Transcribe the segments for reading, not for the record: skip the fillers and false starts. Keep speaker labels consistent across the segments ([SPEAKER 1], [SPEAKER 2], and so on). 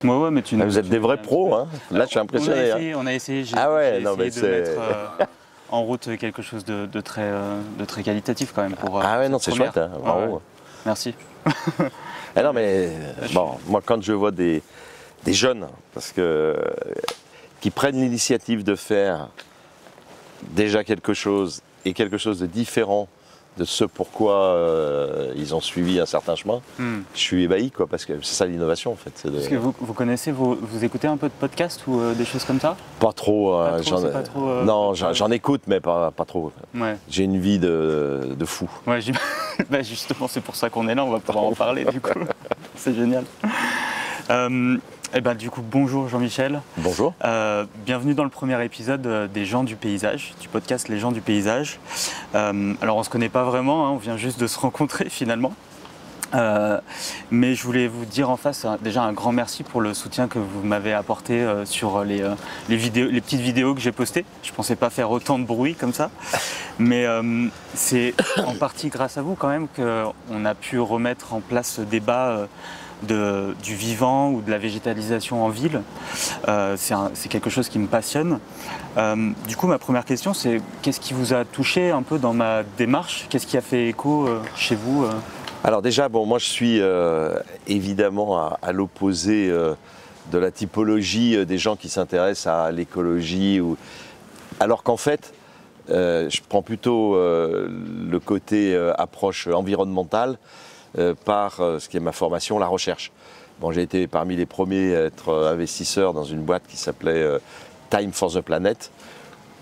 [SPEAKER 1] Ouais, mais
[SPEAKER 2] vous êtes des vrais pros, hein. Là, je suis impressionné.
[SPEAKER 1] On a essayé, j'ai essayé de mettre en route quelque chose de très qualitatif quand même.
[SPEAKER 2] Non, c'est chouette, hein. Bravo.
[SPEAKER 1] Ouais. Merci.
[SPEAKER 2] Non, mais bon, moi, quand je vois des jeunes qui prennent l'initiative de faire déjà quelque chose et quelque chose de différent de ce pourquoi ils ont suivi un certain chemin, je suis ébahi, quoi, parce que c'est ça l'innovation en fait.
[SPEAKER 1] Est-ce que vous connaissez, vous écoutez un peu de podcasts ou des choses comme ça?
[SPEAKER 2] Pas trop.
[SPEAKER 1] Non,
[SPEAKER 2] j'en écoute, mais pas trop.
[SPEAKER 1] Ouais.
[SPEAKER 2] J'ai une vie de fou.
[SPEAKER 1] Ouais, justement, c'est pour ça qu'on est là, on va pouvoir en parler du coup. C'est génial. Du coup, bonjour Jean-Michel.
[SPEAKER 2] Bonjour.
[SPEAKER 1] Bienvenue dans le premier épisode des gens du paysage, du podcast Les gens du paysage. Alors on ne se connaît pas vraiment, hein, on vient juste de se rencontrer finalement. Mais je voulais vous dire en face déjà un grand merci pour le soutien que vous m'avez apporté sur les petites vidéos que j'ai postées. Je ne pensais pas faire autant de bruit comme ça. Mais c'est en partie grâce à vous quand même qu'on a pu remettre en place ce débat du vivant ou de la végétalisation en ville. C'est quelque chose qui me passionne. Du coup, ma première question, c'est qu'est-ce qui vous a touché un peu dans ma démarche? Qu'est-ce qui a fait écho chez vous
[SPEAKER 2] Alors déjà, moi je suis évidemment à l'opposé de la typologie des gens qui s'intéressent à l'écologie. Alors qu'en fait, je prends plutôt le côté approche environnementale par ce qui est ma formation, la recherche. J'ai été parmi les premiers à être investisseur dans une boîte qui s'appelait Time for the Planet,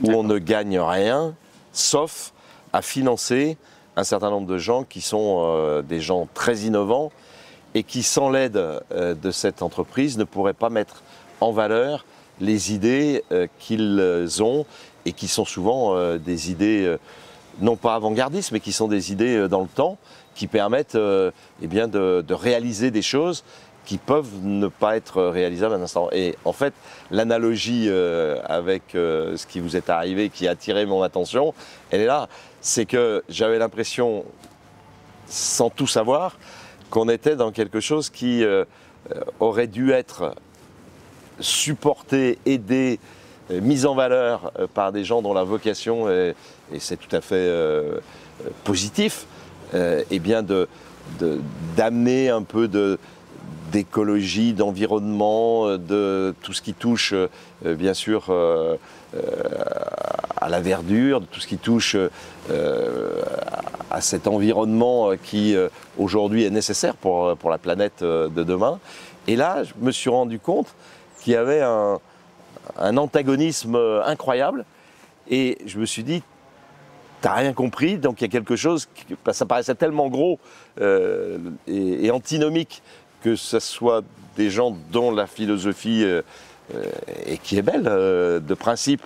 [SPEAKER 2] où on ne gagne rien, sauf à financer un certain nombre de gens qui sont des gens très innovants et qui, sans l'aide de cette entreprise, ne pourraient pas mettre en valeur les idées qu'ils ont et qui sont souvent des idées non pas avant-gardistes, mais qui sont des idées dans le temps, qui permettent de réaliser des choses qui peuvent ne pas être réalisables à un instant. Et en fait, l'analogie avec ce qui vous est arrivé, qui a attiré mon attention, elle est là. C'est que j'avais l'impression, sans tout savoir, qu'on était dans quelque chose qui aurait dû être supporté, aidé, mis en valeur par des gens dont la vocation, et c'est tout à fait positif, d'amener un peu d'écologie, d'environnement, de tout ce qui touche bien sûr à la verdure, de tout ce qui touche à cet environnement qui aujourd'hui est nécessaire pour la planète de demain. Et là, je me suis rendu compte qu'il y avait un antagonisme incroyable et je me suis dit, t'as rien compris, donc il y a quelque chose, ça paraissait tellement gros et antinomique que ce soit des gens dont la philosophie, et qui est belle, de principe,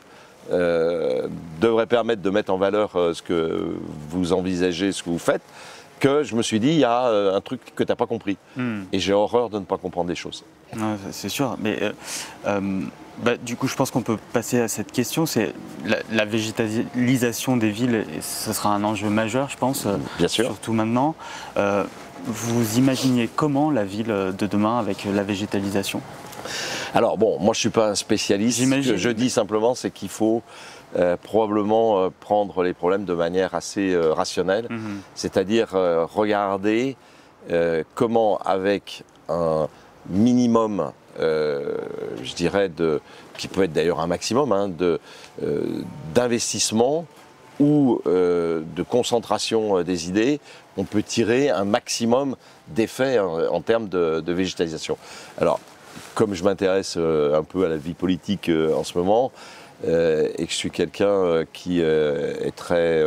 [SPEAKER 2] devrait permettre de mettre en valeur ce que vous envisagez, ce que vous faites, que je me suis dit, il y a un truc que tu n'as pas compris. Et j'ai horreur de ne pas comprendre des choses.
[SPEAKER 1] C'est sûr, mais du coup, je pense qu'on peut passer à cette question. C'est la végétalisation des villes, et ce sera un enjeu majeur, je pense,
[SPEAKER 2] bien sûr.
[SPEAKER 1] Surtout maintenant. Vous imaginez comment la ville de demain avec la végétalisation?
[SPEAKER 2] Alors moi je ne suis pas un spécialiste. Ce que je dis simplement, c'est qu'il faut probablement prendre les problèmes de manière assez rationnelle, c'est-à-dire regarder comment avec un minimum, je dirais, qui peut être d'ailleurs un maximum, d'investissement ou de concentration des idées, on peut tirer un maximum d'effets en termes de végétalisation. Alors, comme je m'intéresse un peu à la vie politique en ce moment, et que je suis quelqu'un qui est très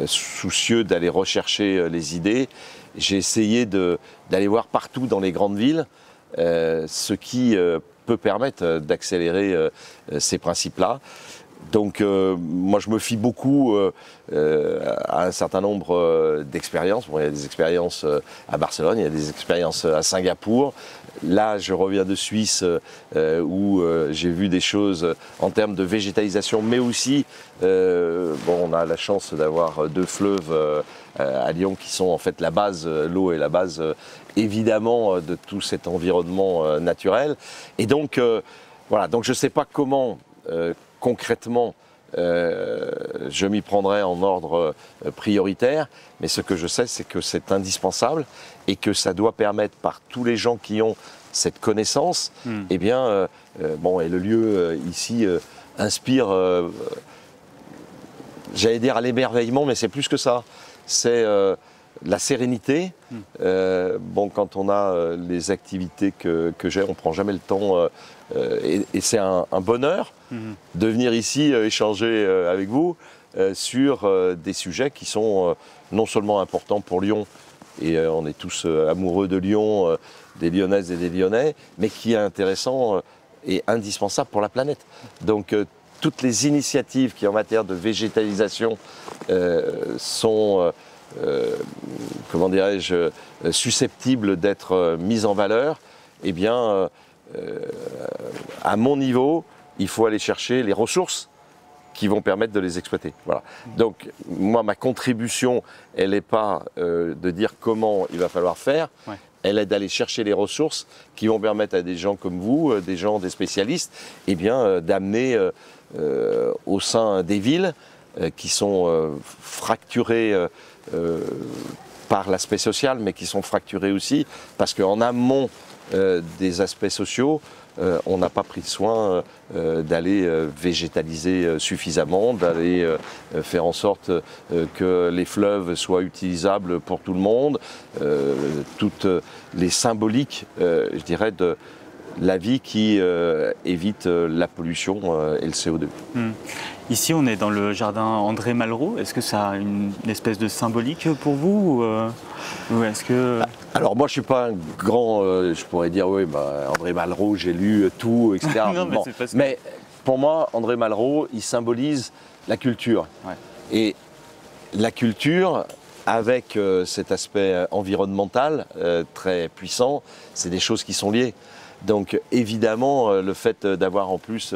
[SPEAKER 2] soucieux d'aller rechercher les idées, j'ai essayé d'aller voir partout dans les grandes villes ce qui peut permettre d'accélérer ces principes-là. Donc moi je me fie beaucoup à un certain nombre d'expériences. Il y a des expériences à Barcelone, il y a des expériences à Singapour. Là je reviens de Suisse où j'ai vu des choses en termes de végétalisation, mais aussi on a la chance d'avoir deux fleuves à Lyon qui sont en fait la base, l'eau est la base évidemment de tout cet environnement naturel. Et donc, voilà, donc je ne sais pas comment concrètement je m'y prendrai en ordre prioritaire, mais ce que je sais, c'est que c'est indispensable et que ça doit permettre par tous les gens qui ont cette connaissance, eh bien, bon, et le lieu ici inspire, j'allais dire à l'émerveillement, mais c'est plus que ça. C'est la sérénité. Bon, quand on a les activités que j'ai, on ne prend jamais le temps, et c'est un bonheur de venir ici échanger avec vous sur des sujets qui sont non seulement importants pour Lyon, et on est tous amoureux de Lyon, des Lyonnaises et des Lyonnais, mais qui est intéressant et indispensable pour la planète. Donc toutes les initiatives qui en matière de végétalisation sont, comment dirais-je, susceptibles d'être mises en valeur, eh bien, à mon niveau, il faut aller chercher les ressources qui vont permettre de les exploiter. Voilà. Donc, moi, ma contribution, elle n'est pas de dire comment il va falloir faire, elle est d'aller chercher les ressources qui vont permettre à des gens comme vous, des spécialistes, eh bien, d'amener au sein des villes qui sont fracturées par l'aspect social, mais qui sont fracturées aussi parce qu'en amont des aspects sociaux, on n'a pas pris soin d'aller végétaliser suffisamment, d'aller faire en sorte que les fleuves soient utilisables pour tout le monde, toutes les symboliques, je dirais, de la vie qui évite la pollution et le CO2.
[SPEAKER 1] Ici, on est dans le jardin André Malraux. Est-ce que ça a une espèce de symbolique pour vous ou est-ce que...
[SPEAKER 2] Alors moi, je ne suis pas un grand... je pourrais dire, oui, bah, André Malraux, j'ai lu tout, etc.
[SPEAKER 1] Non, mais,
[SPEAKER 2] mais pour moi, André Malraux, il symbolise la culture. Et la culture, avec cet aspect environnemental très puissant, c'est des choses qui sont liées. Donc évidemment, le fait d'avoir en plus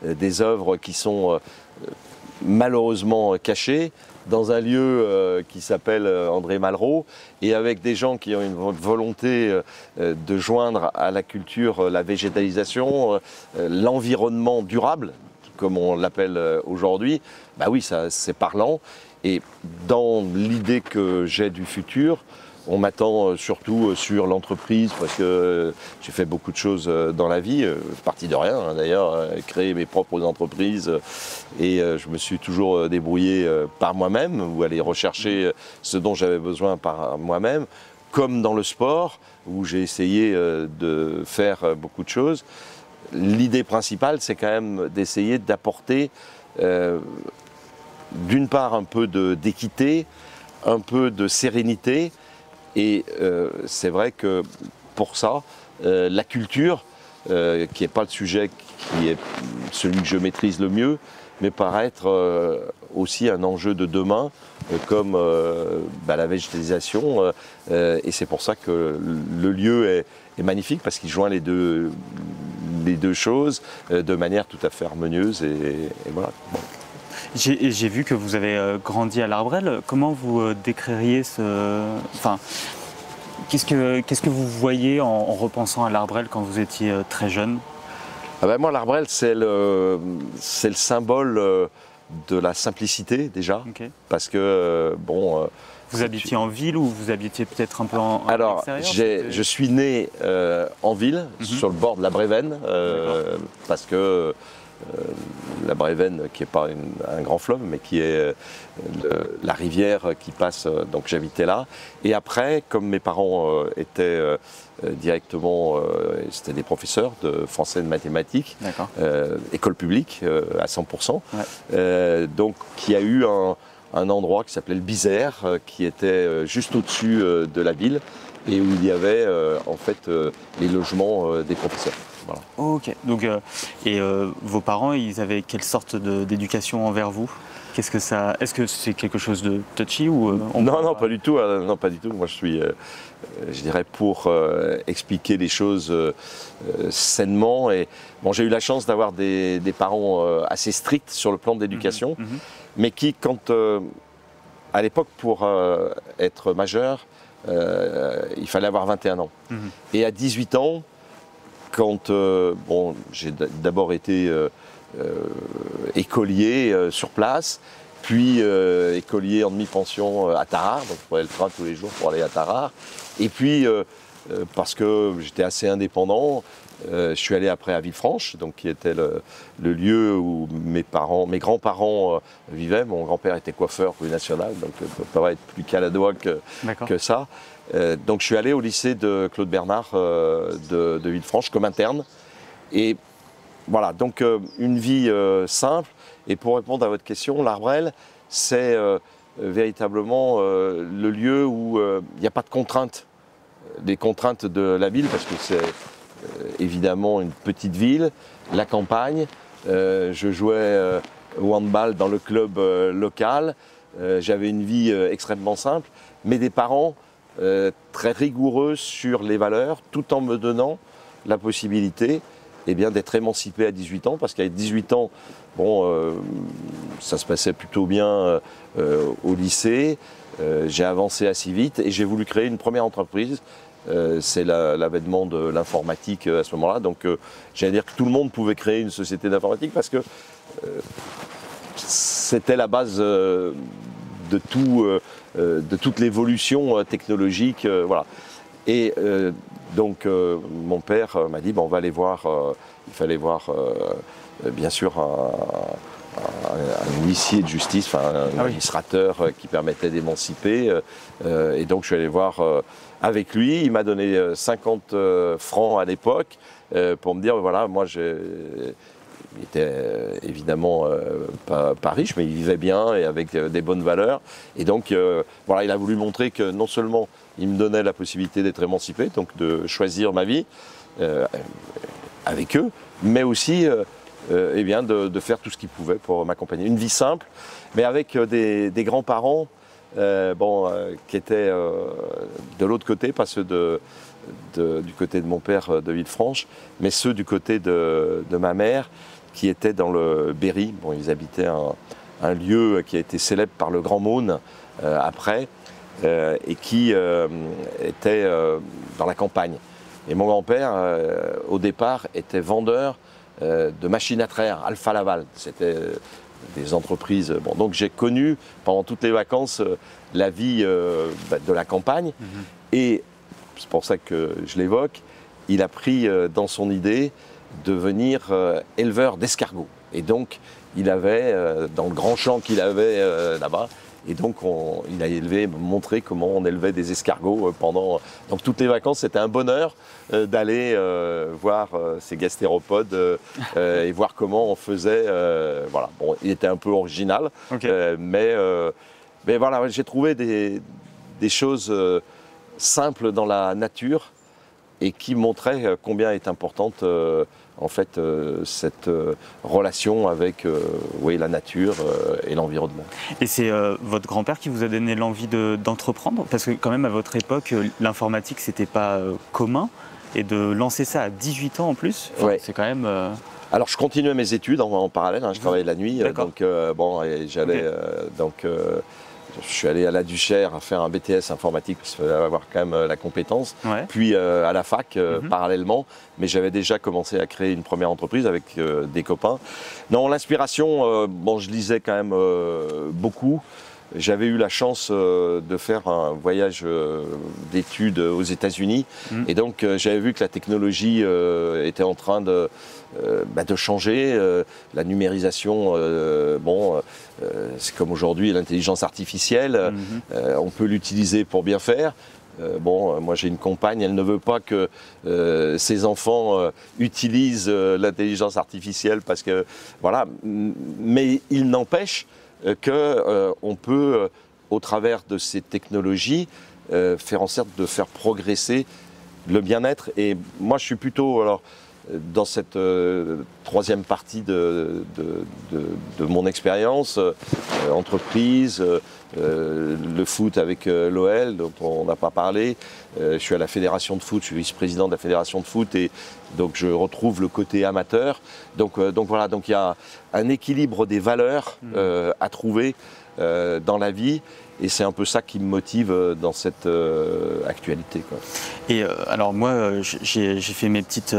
[SPEAKER 2] des œuvres qui sont malheureusement cachées dans un lieu qui s'appelle André Malraux et avec des gens qui ont une volonté de joindre à la culture la végétalisation, l'environnement durable, comme on l'appelle aujourd'hui, bah oui, ça, c'est parlant. Et dans l'idée que j'ai du futur, on m'attend surtout sur l'entreprise parce que j'ai fait beaucoup de choses dans la vie, parti de rien hein, d'ailleurs, créer mes propres entreprises et je me suis toujours débrouillé par moi-même ou aller rechercher ce dont j'avais besoin par moi-même, comme dans le sport où j'ai essayé de faire beaucoup de choses. L'idée principale, c'est quand même d'essayer d'apporter d'une part un peu d'équité, un peu de sérénité. Et c'est vrai que pour ça, la culture, qui n'est pas le sujet qui est celui que je maîtrise le mieux, mais paraît être aussi un enjeu de demain, comme la végétalisation. Et c'est pour ça que le lieu est magnifique, parce qu'il joint les deux choses de manière tout à fait harmonieuse. Et voilà. Bon.
[SPEAKER 1] J'ai vu que vous avez grandi à l'Arbrel. Comment vous décririez ce... Enfin, qu'est-ce que vous voyez en repensant à l'Arbrel quand vous étiez très jeune?
[SPEAKER 2] Moi, l'Arbrel, c'est le symbole de la simplicité, déjà. Parce que, bon...
[SPEAKER 1] vous habitiez en ville ou vous habitiez peut-être un peu en
[SPEAKER 2] Alors,
[SPEAKER 1] extérieur?
[SPEAKER 2] je suis né en ville, sur le bord de la Brévenne, parce que... la Brévenne, qui n'est pas un grand fleuve, mais qui est la rivière qui passe, donc j'habitais là. Et après, comme mes parents étaient directement, c'était des professeurs de français et de mathématiques, école publique à 100%, donc il y a eu un endroit qui s'appelait le Bizère, qui était juste au-dessus de la ville, et où il y avait en fait les logements des professeurs. Voilà.
[SPEAKER 1] Ok. Donc, vos parents, ils avaient quelle sorte d'éducation envers vous? Est-ce que c'est quelque chose de touchy ou
[SPEAKER 2] Non, pas du tout. Non, pas du tout. Moi, je suis, je dirais, pour expliquer les choses sainement. Et bon, j'ai eu la chance d'avoir des parents assez stricts sur le plan de l'éducation, mais qui, quand à l'époque, pour être majeur, il fallait avoir 21 ans. Et à 18 ans, quand bon, j'ai d'abord été écolier sur place, puis écolier en demi-pension à Tarare, donc je prenais le train tous les jours pour aller à Tarare. Et puis, parce que j'étais assez indépendant, je suis allé après à Villefranche, donc qui était le lieu où mes grands-parents vivaient. Mon grand-père était coiffeur rue Nationale, donc ça ne peut pas être plus caladois que ça. Donc je suis allé au lycée de Claude Bernard de Villefranche comme interne. Et voilà, donc une vie simple. Et pour répondre à votre question, l'Arbrel, c'est véritablement le lieu où il n'y a pas de contraintes. Des contraintes de la ville, parce que c'est évidemment une petite ville, la campagne. Je jouais au handball dans le club local. J'avais une vie extrêmement simple, mais des parents très rigoureux sur les valeurs, tout en me donnant la possibilité d'être émancipé à 18 ans, parce qu'à 18 ans, bon, ça se passait plutôt bien au lycée. J'ai avancé assez vite et j'ai voulu créer une première entreprise. C'est l'avènement de l'informatique à ce moment-là. Donc, j'allais dire que tout le monde pouvait créer une société d'informatique parce que c'était la base de toute l'évolution technologique. Voilà. Et donc, mon père m'a dit, bon, on va aller voir, il fallait voir, bien sûr, un huissier de justice, enfin un administrateur qui permettait d'émanciper. Et donc, je suis allé voir avec lui. Il m'a donné 50 francs à l'époque pour me dire, voilà, moi, il était évidemment pas riche, mais il vivait bien et avec des bonnes valeurs. Et donc, voilà, il a voulu montrer que non seulement il me donnait la possibilité d'être émancipé, donc de choisir ma vie avec eux, mais aussi de faire tout ce qu'il pouvait pour m'accompagner. Une vie simple, mais avec des grands-parents qui étaient de l'autre côté, pas ceux du côté de mon père de Villefranche, mais ceux du côté de ma mère, qui étaient dans le Berry. Bon, ils habitaient un lieu qui a été célèbre par le Grand Maune après, et qui était dans la campagne. Et mon grand-père, au départ, était vendeur de machines à traire, Alfa Laval. C'était des entreprises. Bon, donc j'ai connu pendant toutes les vacances la vie de la campagne. Et c'est pour ça que je l'évoque, il a pris dans son idée de devenir éleveur d'escargots. Et donc, il avait, dans le grand champ qu'il avait là-bas, et donc il a montré comment on élevait des escargots pendant... Donc toutes les vacances, c'était un bonheur d'aller voir ces gastéropodes et voir comment on faisait... voilà. Bon, il était un peu original, mais voilà, j'ai trouvé des choses simples dans la nature et qui montraient combien est importante en fait cette relation avec la nature et l'environnement.
[SPEAKER 1] Et c'est votre grand-père qui vous a donné l'envie d'entreprendre? Parce que quand même à votre époque, l'informatique c'était pas commun, et de lancer ça à 18 ans en plus, c'est quand même...
[SPEAKER 2] Alors je continuais mes études en parallèle, je travaillais la nuit, donc j'allais je suis allé à la Duchère à faire un BTS informatique parce qu'il fallait avoir quand même la compétence. Puis à la fac parallèlement, mais j'avais déjà commencé à créer une première entreprise avec des copains. Non, l'inspiration, je lisais quand même beaucoup. J'avais eu la chance de faire un voyage d'études aux États-Unis et donc j'avais vu que la technologie était en train de changer. La numérisation, c'est comme aujourd'hui l'intelligence artificielle, on peut l'utiliser pour bien faire. Moi j'ai une compagne, elle ne veut pas que ses enfants utilisent l'intelligence artificielle parce que voilà, mais il n'empêche qu'on peut, au travers de ces technologies, faire en sorte de faire progresser le bien-être. Et moi, je suis plutôt, dans cette troisième partie de mon expérience, entreprise, le foot avec l'OL, dont on n'a pas parlé. Je suis à la fédération de foot, je suis vice-président de la fédération de foot et donc je retrouve le côté amateur. Donc voilà, donc il y a un équilibre des valeurs à trouver dans la vie. Et c'est un peu ça qui me motive dans cette actualité, quoi.
[SPEAKER 1] Et alors moi, j'ai fait mes petites...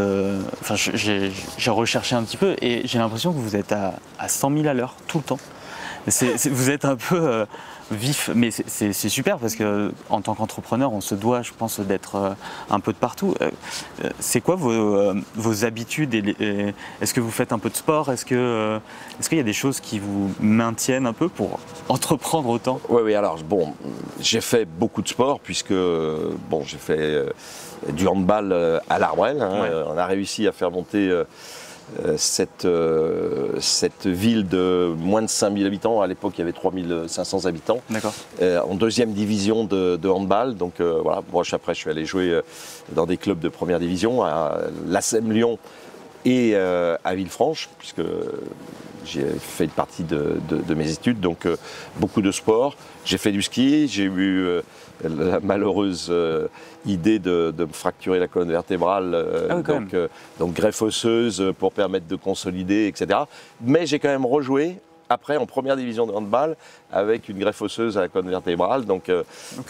[SPEAKER 1] Enfin, j'ai recherché un petit peu et j'ai l'impression que vous êtes à 100 000 à l'heure, tout le temps. Vous êtes un peu vif, mais c'est super parce qu'en tant qu'entrepreneur, on se doit, je pense, d'être un peu de partout. C'est quoi vos habitudes est-ce que vous faites un peu de sport? Est-ce qu'il y a des choses qui vous maintiennent un peu pour entreprendre autant?
[SPEAKER 2] Oui, alors bon, j'ai fait beaucoup de sport puisque bon, j'ai fait du handball à l'Arbrel. Hein.
[SPEAKER 1] Ouais.
[SPEAKER 2] On a réussi à faire monter cette ville de moins de 5000 habitants. À l'époque, il y avait 3500 habitants.
[SPEAKER 1] D'accord.
[SPEAKER 2] En deuxième division de handball. Donc voilà, moi, après, je suis allé jouer dans des clubs de première division, à l'ASM Lyon et à Villefranche, puisque j'ai fait une partie de mes études. Donc beaucoup de sport. J'ai fait du ski, j'ai eu la malheureuse idée de me fracturer la colonne vertébrale, donc greffe osseuse pour permettre de consolider, etc. Mais j'ai quand même rejoué après en première division de handball avec une greffe osseuse à la colonne vertébrale, donc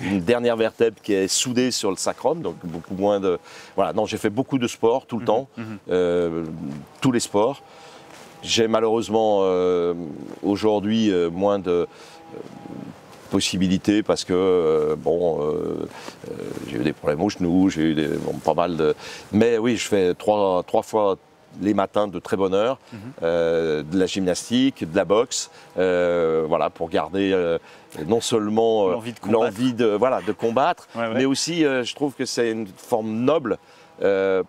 [SPEAKER 2] une dernière vertèbre qui est soudée sur le sacrum, donc beaucoup moins de... Voilà, non, j'ai fait beaucoup de sport tout le temps, tous les sports. J'ai malheureusement aujourd'hui moins de possibilités parce que j'ai eu des problèmes aux genoux, j'ai eu pas mal de... Mais oui, je fais trois fois les matins de très bonne heure, de la gymnastique, de la boxe, voilà, pour garder non seulement l'envie de combattre, mais aussi je trouve que c'est une forme noble.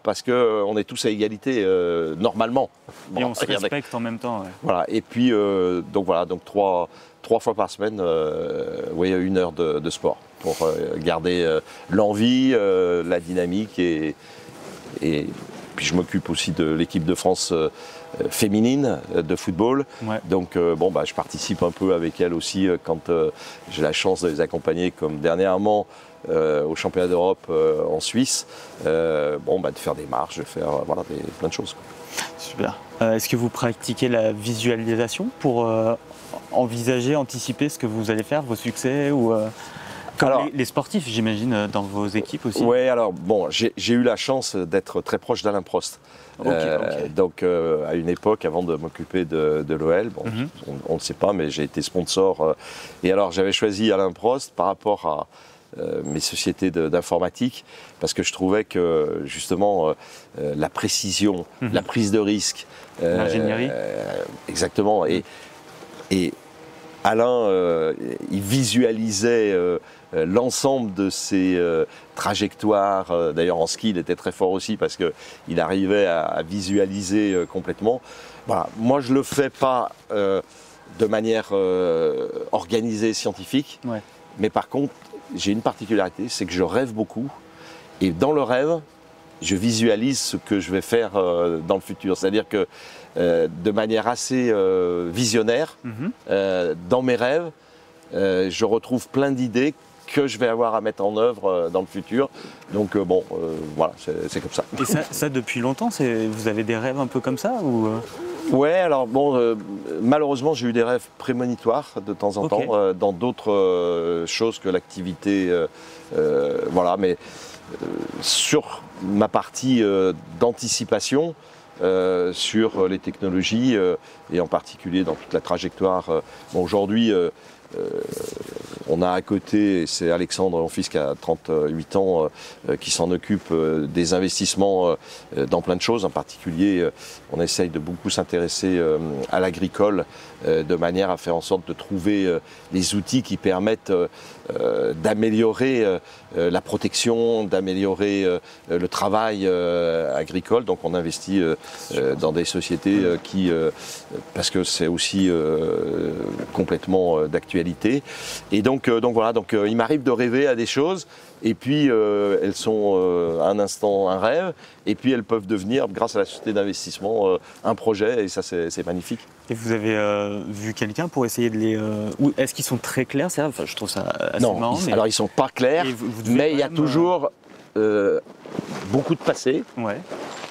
[SPEAKER 2] Parce qu'on est tous à égalité normalement.
[SPEAKER 1] Bon, et on se respecte en même temps. Ouais.
[SPEAKER 2] Voilà. Et puis donc trois fois par semaine, 1 heure de sport pour garder l'envie, la dynamique et puis je m'occupe aussi de l'équipe de France féminine de football. Ouais. Donc je participe un peu avec elle aussi quand j'ai la chance de les accompagner, comme dernièrement au championnat d'Europe en Suisse, de faire des marches, de faire plein de choses.
[SPEAKER 1] Super. Est-ce que vous pratiquez la visualisation pour envisager, anticiper ce que vous allez faire, vos succès ou alors, les sportifs, j'imagine, dans vos équipes aussi?
[SPEAKER 2] Oui, alors bon, j'ai eu la chance d'être très proche d'Alain Prost. Donc à une époque, avant de m'occuper de l'OL, on ne sait pas, mais j'ai été sponsor. Et alors j'avais choisi Alain Prost par rapport à mes sociétés d'informatique, parce que je trouvais que justement la précision, la prise de risque,
[SPEAKER 1] l'ingénierie,
[SPEAKER 2] exactement, et Alain, il visualisait l'ensemble de ses trajectoires. D'ailleurs, en ski, il était très fort aussi parce qu'il arrivait à visualiser complètement. Voilà. Moi, je ne le fais pas de manière organisée, scientifique, mais par contre, j'ai une particularité, c'est que je rêve beaucoup. Et dans le rêve, je visualise ce que je vais faire dans le futur. C'est-à-dire que de manière assez visionnaire, dans mes rêves, je retrouve plein d'idées que je vais avoir à mettre en œuvre dans le futur. Donc voilà, c'est comme ça.
[SPEAKER 1] Et ça depuis longtemps, vous avez des rêves un peu comme ça ou
[SPEAKER 2] Ouais, alors bon, malheureusement j'ai eu des rêves prémonitoires de temps en temps dans d'autres choses que l'activité, voilà, mais sur ma partie d'anticipation, sur les technologies et en particulier dans toute la trajectoire. Aujourd'hui, on a à côté, c'est Alexandre, mon fils qui a 38 ans, qui s'en occupe des investissements dans plein de choses. En particulier, on essaye de beaucoup s'intéresser à l'agricole de manière à faire en sorte de trouver les outils qui permettent d'améliorer la protection, d'améliorer le travail agricole. Donc on investit dans des sociétés qui, parce que c'est aussi complètement d'actualité. Et donc voilà, il m'arrive de rêver à des choses, et puis elles sont un instant un rêve, et puis elles peuvent devenir, grâce à la société d'investissement, un projet, et ça c'est magnifique.
[SPEAKER 1] Et vous avez vu quelqu'un pour essayer de les... ou est-ce qu'ils sont très clairs? Enfin, je trouve ça assez marrant.
[SPEAKER 2] Alors ils ne sont pas clairs, mais il y a toujours beaucoup de passé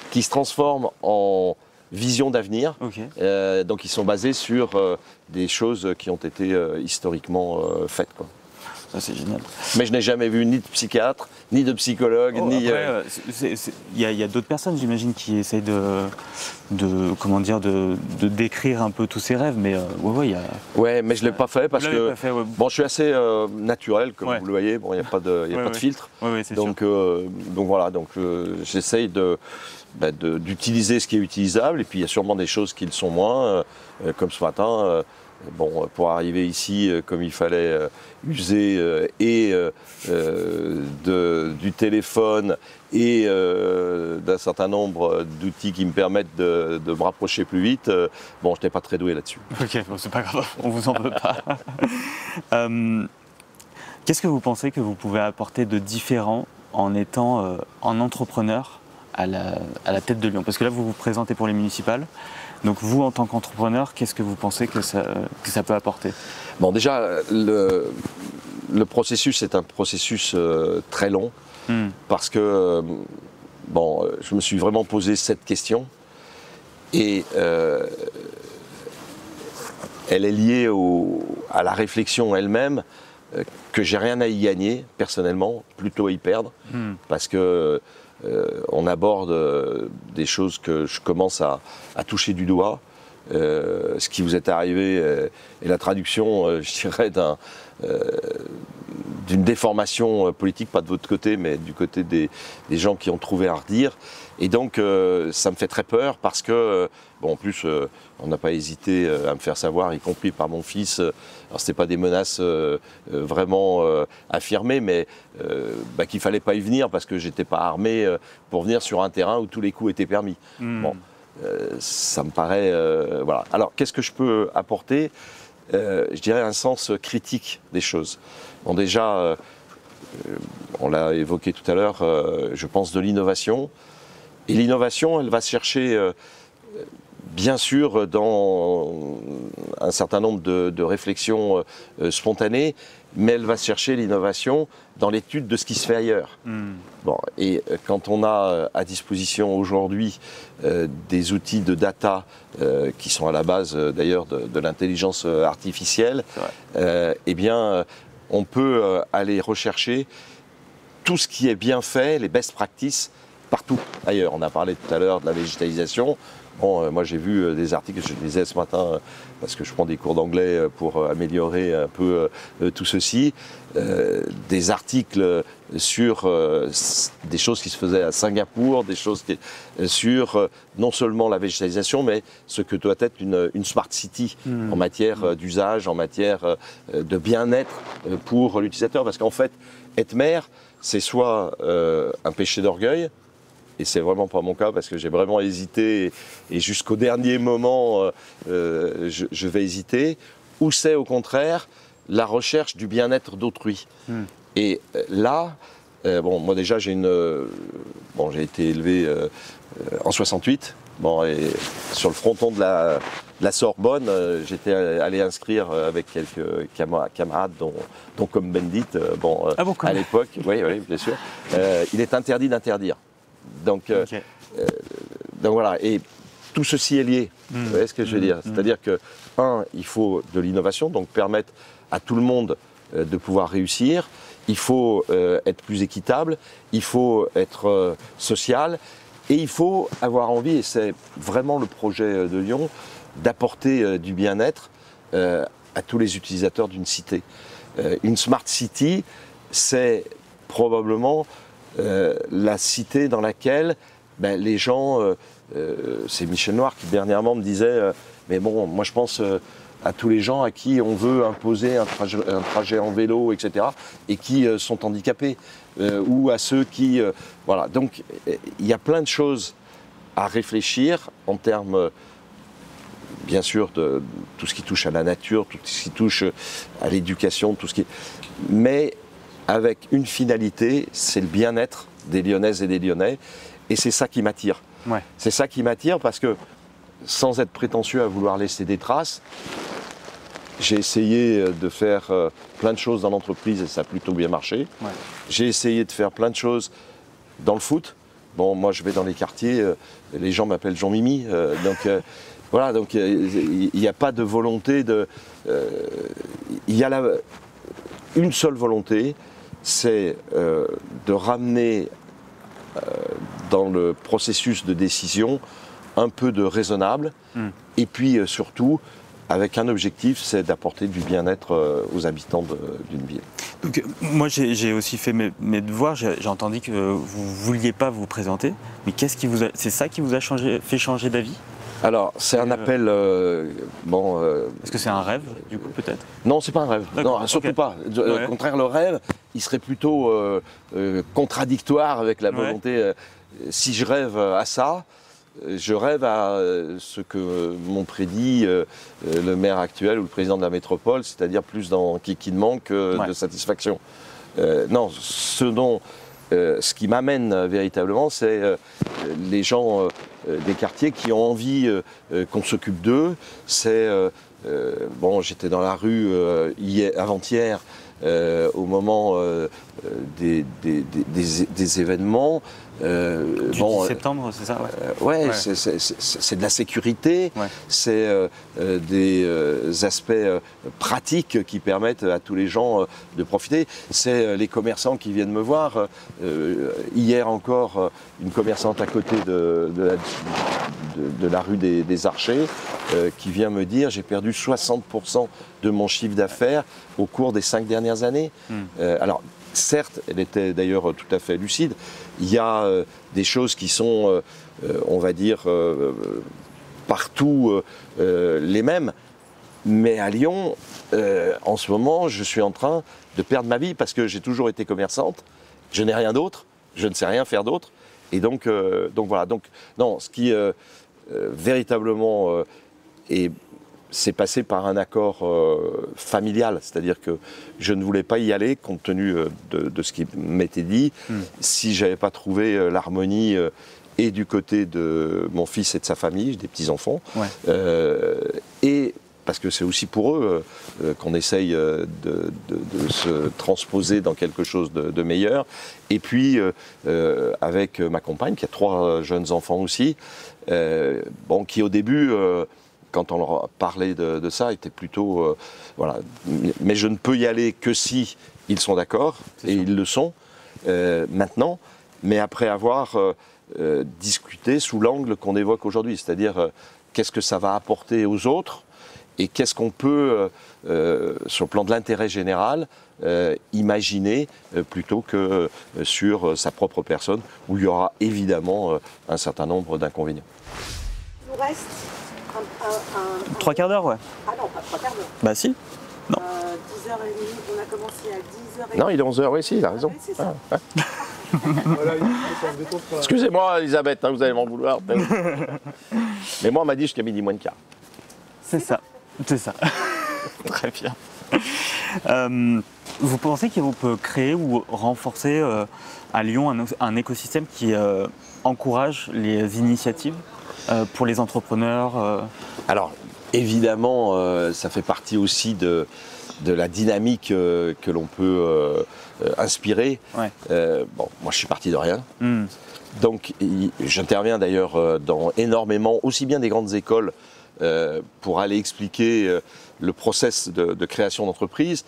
[SPEAKER 2] qui se transforme en vision d'avenir.
[SPEAKER 1] Ok.
[SPEAKER 2] Donc ils sont basés sur des choses qui ont été historiquement faites, quoi.
[SPEAKER 1] Ça, c'est génial.
[SPEAKER 2] Mais je n'ai jamais vu ni de psychiatre, ni de psychologue, ni...
[SPEAKER 1] Après, il y a d'autres personnes, j'imagine, qui essayent comment dire, de décrire un peu tous ces rêves, mais ouais, il y a...
[SPEAKER 2] Ouais, mais je ne l'ai pas fait parce que...
[SPEAKER 1] Pas fait, ouais.
[SPEAKER 2] Bon, je suis assez naturel, comme
[SPEAKER 1] Ouais.
[SPEAKER 2] vous le voyez, bon, il n'y a pas de, y a pas de filtre.
[SPEAKER 1] Ouais, c'est
[SPEAKER 2] Donc,
[SPEAKER 1] sûr.
[SPEAKER 2] donc voilà, j'essaye d'utiliser ce qui est utilisable, et puis il y a sûrement des choses qui le sont moins, comme ce matin. Bon, pour arriver ici, comme il fallait user du téléphone et d'un certain nombre d'outils qui me permettent de me rapprocher plus vite, bon, je n'étais pas très doué là-dessus.
[SPEAKER 1] Ok, bon, c'est pas grave, on vous en veut pas. Qu'est-ce que vous pensez que vous pouvez apporter de différent en étant en entrepreneur à la tête de Lyon? Parce que là, vous vous présentez pour les municipales. Donc vous, en tant qu'entrepreneur, qu'est-ce que vous pensez que ça peut apporter?
[SPEAKER 2] Bon, déjà, le processus est un processus très long, parce que bon, je me suis vraiment posé cette question, et elle est liée à la réflexion elle-même, que j'ai rien à y gagner, personnellement, plutôt à y perdre, parce que on aborde des choses que je commence à toucher du doigt. Ce qui vous est arrivé est la traduction, je dirais, d'une déformation politique, pas de votre côté, mais du côté des gens qui ont trouvé à redire. Et donc, ça me fait très peur parce que, bon, en plus, on n'a pas hésité à me faire savoir, y compris par mon fils. Alors, c'était pas des menaces vraiment affirmées, mais qu'il fallait pas y venir parce que j'étais pas armé pour venir sur un terrain où tous les coups étaient permis. Bon, ça me paraît, voilà. Alors, qu'est-ce que je peux apporter? Je dirais un sens critique des choses. Bon, déjà, on l'a évoqué tout à l'heure, je pense de l'innovation. Et l'innovation, elle va se chercher, bien sûr, dans un certain nombre de réflexions spontanées, mais elle va se chercher l'innovation dans l'étude de ce qui se fait ailleurs. Bon, et quand on a à disposition aujourd'hui des outils de data qui sont à la base d'ailleurs de l'intelligence artificielle, eh bien, on peut aller rechercher tout ce qui est bien fait, les best practices, partout ailleurs. On a parlé tout à l'heure de la végétalisation. Bon, moi j'ai vu des articles, je lisais ce matin, parce que je prends des cours d'anglais pour améliorer un peu tout ceci, des articles sur des choses qui se faisaient à Singapour, des choses sur non seulement la végétalisation, mais ce que doit être une smart city en matière d'usage, en matière de bien-être pour l'utilisateur. Parce qu'en fait, être maire, c'est soit un péché d'orgueil, et c'est vraiment pas mon cas parce que j'ai vraiment hésité et jusqu'au dernier moment je vais hésiter, ou c'est au contraire la recherche du bien-être d'autrui. Et là, bon, moi déjà j'ai été élevé en 68, bon, et sur le fronton de la Sorbonne, j'étais allé inscrire avec quelques camarades, dont comme Bendit, à l'époque, oui, bien sûr, il est interdit d'interdire. Donc voilà, et tout ceci est lié, vous voyez ce que je veux dire? C'est-à-dire que, il faut de l'innovation, donc permettre à tout le monde de pouvoir réussir, il faut être plus équitable, il faut être social, et il faut avoir envie, et c'est vraiment le projet de Lyon, d'apporter du bien-être à tous les utilisateurs d'une cité. Une smart city, c'est probablement la cité dans laquelle les gens, c'est Michel Noir qui dernièrement me disait mais bon, moi je pense à tous les gens à qui on veut imposer un trajet en vélo, etc., et qui sont handicapés, ou à ceux qui... voilà, donc il y a plein de choses à réfléchir en termes, bien sûr, de tout ce qui touche à la nature, tout ce qui touche à l'éducation, tout ce qui... Mais avec une finalité, c'est le bien-être des Lyonnaises et des Lyonnais, et c'est ça qui m'attire.
[SPEAKER 1] Ouais.
[SPEAKER 2] C'est ça qui m'attire parce que, sans être prétentieux à vouloir laisser des traces, j'ai essayé de faire plein de choses dans l'entreprise et ça a plutôt bien marché. Ouais. J'ai essayé de faire plein de choses dans le foot Bon, moi, je vais dans les quartiers, les gens m'appellent Jean-Mimi. Voilà, donc il n'y a pas de volonté de... Il y a une seule volonté, c'est de ramener dans le processus de décision un peu de raisonnable, et puis surtout, avec un objectif, c'est d'apporter du bien-être aux habitants d'une ville.
[SPEAKER 1] Donc, moi, j'ai aussi fait mes devoirs. J'ai entendu que vous ne vouliez pas vous présenter. Mais c'est ça qui vous a fait changer d'avis?
[SPEAKER 2] Alors, c'est un appel...
[SPEAKER 1] Est-ce que c'est un rêve, du coup, peut-être?
[SPEAKER 2] Non, c'est pas un rêve. Non, surtout pas. Au contraire, le rêve, il serait plutôt contradictoire avec la volonté. Si je rêve à ça, je rêve à ce que m'ont prédit le maire actuel ou le président de la métropole, c'est-à-dire plus dans kikinement que de satisfaction. Non, ce qui m'amène véritablement, c'est les gens des quartiers qui ont envie qu'on s'occupe d'eux. C'est j'étais dans la rue avant-hier au moment des événements.
[SPEAKER 1] Du 10 septembre, c'est ça?
[SPEAKER 2] Ouais. C'est de la sécurité, c'est des aspects pratiques qui permettent à tous les gens de profiter. C'est les commerçants qui viennent me voir. Hier encore, une commerçante à côté de la rue des Archers qui vient me dire: j'ai perdu 60% de mon chiffre d'affaires au cours des 5 dernières années. Alors, certes, elle était d'ailleurs tout à fait lucide. Il y a des choses qui sont, on va dire, partout les mêmes. Mais à Lyon, en ce moment, je suis en train de perdre ma vie parce que j'ai toujours été commerçante. Je n'ai rien d'autre. Je ne sais rien faire d'autre. Et donc voilà. Donc, non, ce qui véritablement c'est passé par un accord familial, c'est-à-dire que je ne voulais pas y aller compte tenu de ce qui m'était dit, si je n'avais pas trouvé l'harmonie et du côté de mon fils et de sa famille, des petits-enfants, et parce que c'est aussi pour eux qu'on essaye de se transposer dans quelque chose de meilleur. Et puis, avec ma compagne, qui a 3 jeunes enfants aussi, qui au début... quand on leur parlait de ça, était plutôt... voilà. Mais je ne peux y aller que si ils sont d'accord, et ils le sont maintenant, mais après avoir discuté sous l'angle qu'on évoque aujourd'hui, c'est-à-dire qu'est-ce que ça va apporter aux autres, et qu'est-ce qu'on peut, sur le plan de l'intérêt général, imaginer plutôt que sur sa propre personne, où il y aura évidemment un certain nombre d'inconvénients.
[SPEAKER 3] Il nous reste...
[SPEAKER 1] 3 quarts d'heure, ouais.
[SPEAKER 3] Ah non, pas 3 quarts d'heure.
[SPEAKER 1] Bah si. Non.
[SPEAKER 3] 10h30, on a commencé à 10h30.
[SPEAKER 2] Non, il est 11h, oui, si, il a raison.
[SPEAKER 3] Ouais, c'est ça.
[SPEAKER 2] Excusez-moi, Elisabeth, vous allez m'en vouloir. Mais moi, on m'a dit jusqu'à midi moins de quart.
[SPEAKER 1] C'est ça. Très bien. Vous pensez qu'on peut créer ou renforcer à Lyon un écosystème qui encourage les initiatives pour les entrepreneurs?
[SPEAKER 2] Alors, évidemment, ça fait partie aussi de la dynamique que l'on peut inspirer. Moi, je suis parti de rien. Donc, j'interviens d'ailleurs dans énormément, aussi bien des grandes écoles, pour aller expliquer le process de création d'entreprise,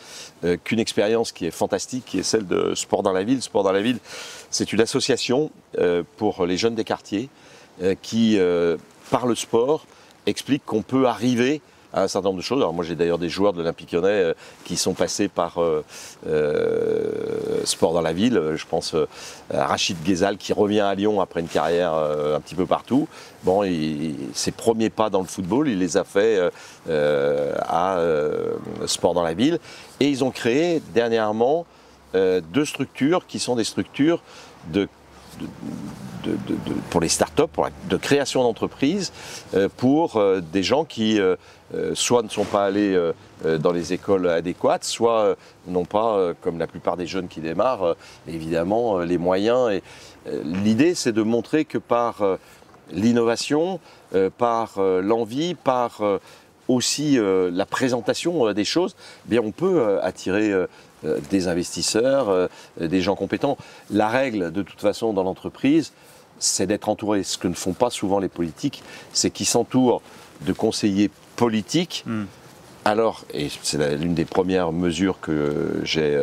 [SPEAKER 2] qu'une expérience qui est fantastique, qui est celle de Sport dans la ville. Sport dans la ville, c'est une association pour les jeunes des quartiers qui, par le sport, explique qu'on peut arriver à un certain nombre de choses. Alors moi j'ai d'ailleurs des joueurs de l'Olympique Lyonnais qui sont passés par Sport dans la ville. Je pense à Rachid Ghezal qui revient à Lyon après une carrière un petit peu partout. Bon, ses premiers pas dans le football, il les a fait à Sport dans la ville. Et ils ont créé dernièrement 2 structures qui sont des structures pour les startups, de création d'entreprises, pour des gens qui soit ne sont pas allés dans les écoles adéquates, soit n'ont pas, comme la plupart des jeunes qui démarrent, évidemment, les moyens. Et l'idée, c'est de montrer que par l'innovation, par l'envie, par aussi la présentation des choses, eh bien, on peut attirer des investisseurs, des gens compétents. La règle, de toute façon, dans l'entreprise, c'est d'être entouré. Ce que ne font pas souvent les politiques, c'est qu'ils s'entourent de conseillers politiques. Alors, et c'est l'une des premières mesures que j'ai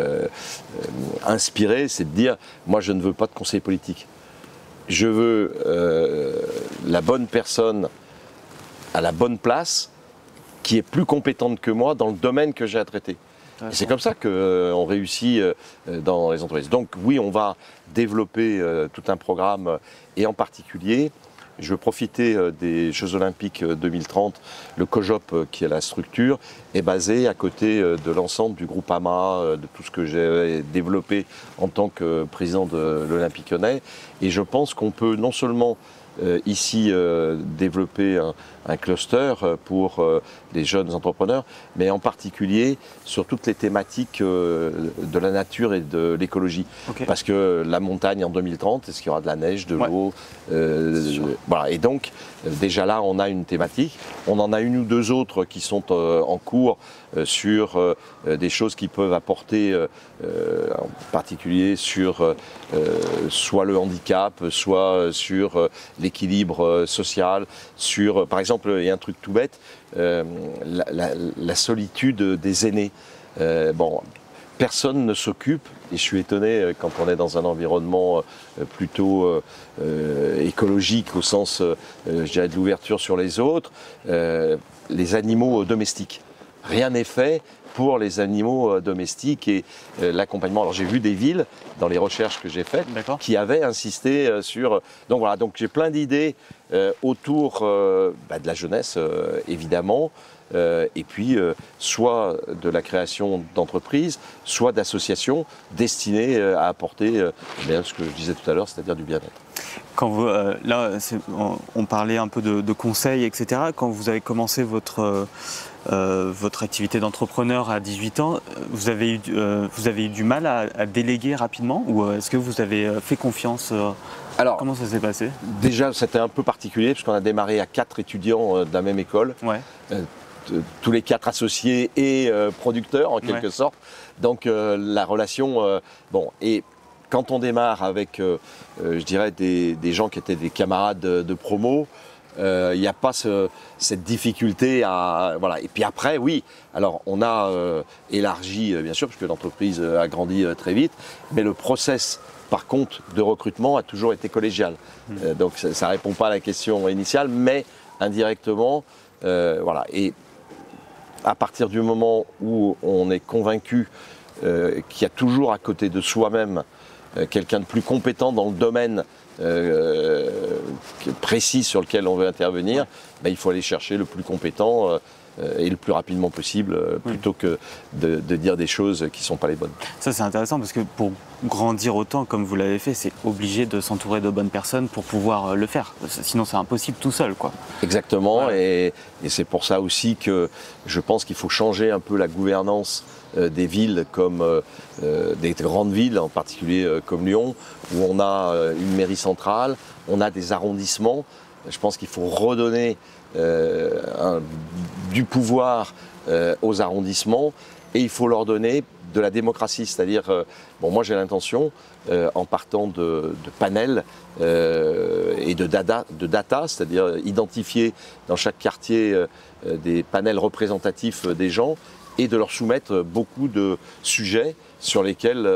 [SPEAKER 2] inspirées, c'est de dire, moi je ne veux pas de conseiller politique. Je veux la bonne personne à la bonne place, qui est plus compétente que moi dans le domaine que j'ai à traiter. Et c'est comme ça qu'on réussit dans les entreprises. Donc oui, on va développer tout un programme, et en particulier, je veux profiter des Jeux Olympiques 2030. Le COJOP, qui est la structure, est basé à côté de l'ensemble du groupe AMA, de tout ce que j'ai développé en tant que président de l'Olympique Lyonnais. Et je pense qu'on peut non seulement ici développer un cluster pour les jeunes entrepreneurs, mais en particulier sur toutes les thématiques de la nature et de l'écologie. Okay. Parce que la montagne en 2030, est-ce qu'il y aura de la neige, de l'eau voilà. Et donc, déjà là, on a une thématique. On en a une ou deux autres qui sont en cours sur des choses qui peuvent apporter, en particulier sur soit le handicap, soit sur l'équilibre social, sur, par exemple, il y a un truc tout bête, la solitude des aînés. Bon, personne ne s'occupe, et je suis étonné quand on est dans un environnement plutôt écologique, au sens, je dirais, de l'ouverture sur les autres, les animaux domestiques. Rien n'est fait pour les animaux domestiques et l'accompagnement. Alors j'ai vu des villes, dans les recherches que j'ai faites, qui avaient insisté sur... Donc voilà, donc j'ai plein d'idées autour de la jeunesse, évidemment, et puis soit de la création d'entreprises, soit d'associations destinées à apporter ce que je disais tout à l'heure, c'est-à-dire du bien-être.
[SPEAKER 1] Quand vous, là, on parlait un peu de conseils, etc. Quand vous avez commencé votre activité d'entrepreneur à 18 ans, vous avez eu du mal à déléguer rapidement, ou est-ce que vous avez fait confiance Alors, comment ça s'est passé?
[SPEAKER 2] Déjà, c'était un peu particulier, parce qu'on a démarré à 4 étudiants de la même école. Ouais. Tous les 4 associés et producteurs, en quelque sorte. Donc, la relation... bon, et quand on démarre avec, je dirais, des gens qui étaient des camarades de promo, il n'y a pas cette difficulté à... Voilà. Et puis après, oui, alors on a élargi, bien sûr, parce que l'entreprise a grandi très vite, mais le process, par contre, de recrutement a toujours été collégial. Donc ça ne répond pas à la question initiale, mais indirectement, voilà. Et à partir du moment où on est convaincu qu'il y a toujours à côté de soi-même quelqu'un de plus compétent dans le domaine précis sur lequel on veut intervenir, ben, il faut aller chercher le plus compétent et le plus rapidement possible, plutôt que de dire des choses qui ne sont pas les bonnes.
[SPEAKER 1] Ça, c'est intéressant, parce que pour grandir autant comme vous l'avez fait, c'est obligé de s'entourer de bonnes personnes pour pouvoir le faire. Sinon, c'est impossible tout seul, quoi.
[SPEAKER 2] Exactement, et c'est pour ça aussi que je pense qu'il faut changer un peu la gouvernance des villes comme des grandes villes, en particulier comme Lyon, où on a une mairie centrale, on a des arrondissements. Je pense qu'il faut redonner du pouvoir aux arrondissements, et il faut leur donner de la démocratie. C'est-à-dire, bon, moi j'ai l'intention, en partant de panels et de data, c'est-à-dire identifier dans chaque quartier des panels représentatifs des gens, et de leur soumettre beaucoup de sujets sur lesquels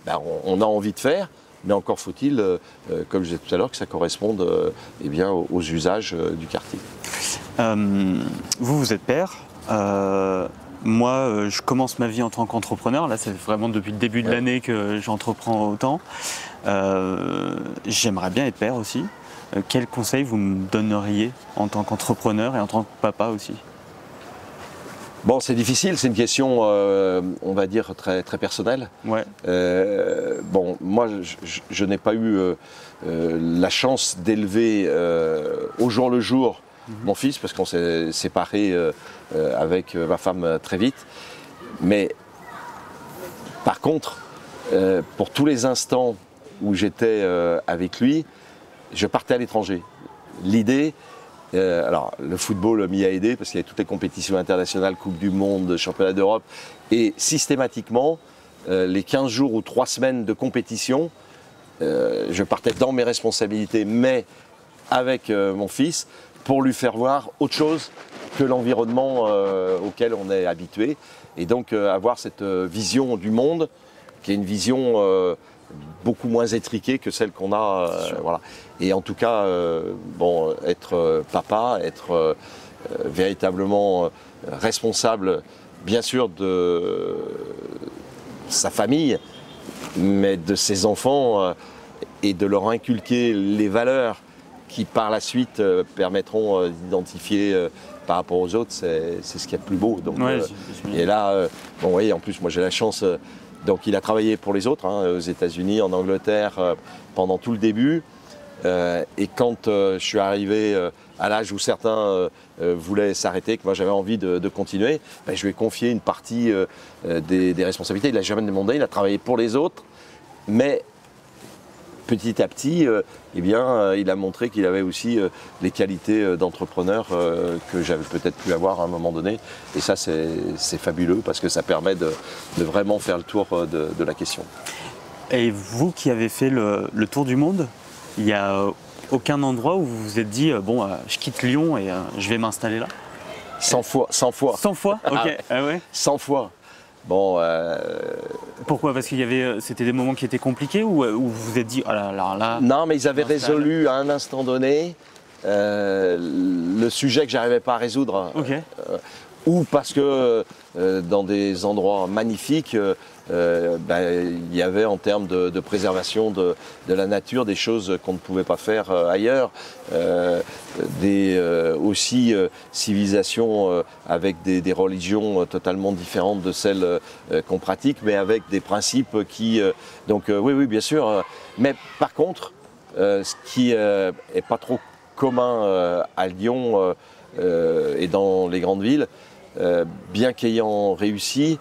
[SPEAKER 2] on a envie de faire, mais encore faut-il, comme je disais tout à l'heure, que ça corresponde eh bien, aux usages du quartier.
[SPEAKER 1] Vous êtes père. Moi, je commence ma vie en tant qu'entrepreneur. Là, c'est vraiment depuis le début de l'année que j'entreprends autant. J'aimerais bien être père aussi. Quels conseils vous me donneriez en tant qu'entrepreneur et en tant que papa aussi?
[SPEAKER 2] Bon, c'est difficile, c'est une question, on va dire, très, très personnelle. Ouais. Bon, moi, je n'ai pas eu la chance d'élever au jour le jour mon fils, parce qu'on s'est séparés avec ma femme très vite. Mais par contre, pour tous les instants où j'étais avec lui, je partais à l'étranger. L'idée... alors, le football m'y a aidé parce qu'il y a toutes les compétitions internationales, Coupe du Monde, Championnat d'Europe, et systématiquement, les 15 jours ou 3 semaines de compétition, je partais dans mes responsabilités, mais avec mon fils, pour lui faire voir autre chose que l'environnement auquel on est habitué. Et donc avoir cette vision du monde, qui est une vision beaucoup moins étriquée que celle qu'on a. Voilà. Et en tout cas, bon, être papa, être véritablement responsable, bien sûr, de sa famille, mais de ses enfants, et de leur inculquer les valeurs qui par la suite permettront d'identifier par rapport aux autres, c'est ce qu'il y a de plus beau. Donc,
[SPEAKER 1] Ouais,
[SPEAKER 2] et là, bon, vous voyez, en plus, moi j'ai la chance, donc il a travaillé pour les autres, hein, aux États-Unis, en Angleterre, pendant tout le début. Et quand je suis arrivé à l'âge où certains voulaient s'arrêter, que moi j'avais envie de continuer, ben, je lui ai confié une partie des responsabilités. Il n'a jamais demandé, il a travaillé pour les autres, mais petit à petit, eh bien, il a montré qu'il avait aussi les qualités d'entrepreneur que j'avais peut-être pu avoir à un moment donné. Et ça, c'est fabuleux parce que ça permet de vraiment faire le tour de la question.
[SPEAKER 1] Et vous qui avez fait le tour du monde, il n'y a aucun endroit où vous vous êtes dit bon, je quitte Lyon et je vais m'installer là?
[SPEAKER 2] 100 fois. 100 fois.
[SPEAKER 1] 100 fois. Ok. Ah ouais.
[SPEAKER 2] 100 fois. Bon.
[SPEAKER 1] Pourquoi? Parce qu'il y avait, c'était des moments qui étaient compliqués ou vous vous êtes dit, oh là.
[SPEAKER 2] Non, mais ils avaient résolu à un instant donné le sujet que j'arrivais pas à résoudre.
[SPEAKER 1] Ok.
[SPEAKER 2] Ou parce que dans des endroits magnifiques, ben, il y avait en termes de préservation de la nature des choses qu'on ne pouvait pas faire ailleurs. Aussi civilisations avec des religions totalement différentes de celles qu'on pratique, mais avec des principes qui... donc oui, bien sûr. Mais par contre, ce qui est pas trop commun à Lyon et dans les grandes villes, bien qu'ayant réussi,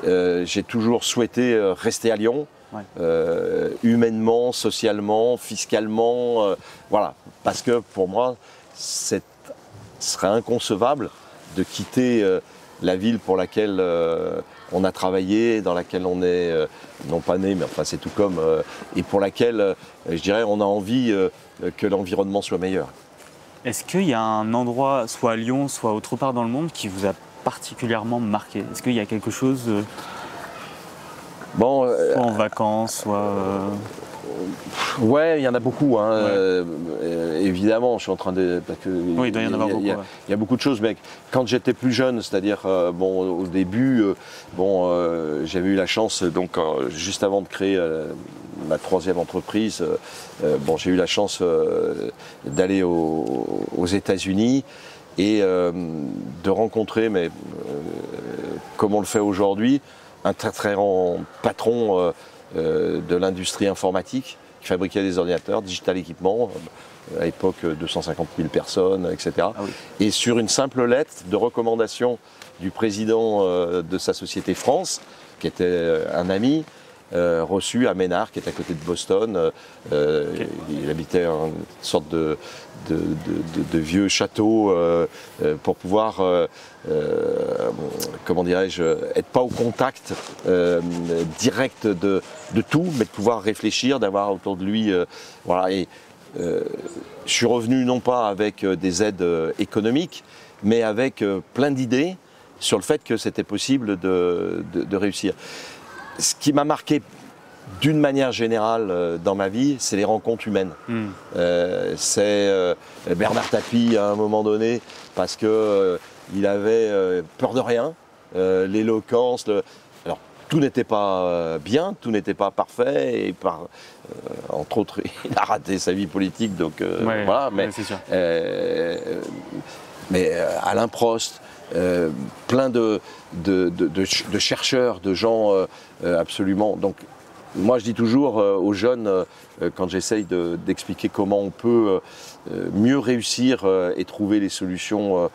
[SPEAKER 2] j'ai toujours souhaité rester à Lyon, humainement, socialement, fiscalement, voilà. Parce que pour moi, ce serait inconcevable de quitter la ville pour laquelle on a travaillé, dans laquelle on est, non pas né, mais enfin c'est tout comme, et pour laquelle, je dirais, on a envie que l'environnement soit meilleur.
[SPEAKER 1] Est-ce qu'il y a un endroit, soit à Lyon, soit autre part dans le monde, qui vous a particulièrement marqué? Est-ce qu'il y a quelque chose,
[SPEAKER 2] bon,
[SPEAKER 1] soit en vacances, soit...
[SPEAKER 2] Ouais, il y en a beaucoup, hein. Évidemment, je suis en train de... Parce que
[SPEAKER 1] oui, il doit y en avoir beaucoup.
[SPEAKER 2] Il y a beaucoup de choses, mais quand j'étais plus jeune, c'est-à-dire bon, au début, j'avais eu la chance, donc juste avant de créer ma troisième entreprise, bon, j'ai eu la chance d'aller aux États-Unis et de rencontrer, mais comme on le fait aujourd'hui, un très très grand patron de l'industrie informatique qui fabriquait des ordinateurs, Digital Equipment, à l'époque 250 000 personnes, etc. Ah oui. Et sur une simple lettre de recommandation du président de sa société France, qui était un ami, reçu à Ménard, qui est à côté de Boston. Okay. Il habitait une sorte de vieux château pour pouvoir, comment dirais-je, être pas au contact direct de tout, mais de pouvoir réfléchir, d'avoir autour de lui, voilà. Et je suis revenu non pas avec des aides économiques, mais avec plein d'idées sur le fait que c'était possible de réussir. Ce qui m'a marqué d'une manière générale dans ma vie, c'est les rencontres humaines. C'est Bernard Tapie à un moment donné, parce qu'il avait peur de rien, l'éloquence. Alors, tout n'était pas bien, tout n'était pas parfait, et entre autres, il a raté sa vie politique, donc voilà. Mais,
[SPEAKER 1] c'est sûr.
[SPEAKER 2] Mais Alain Prost, plein de chercheurs, de gens absolument. Donc, moi, je dis toujours aux jeunes, quand j'essaye d'expliquer comment on peut mieux réussir et trouver les solutions,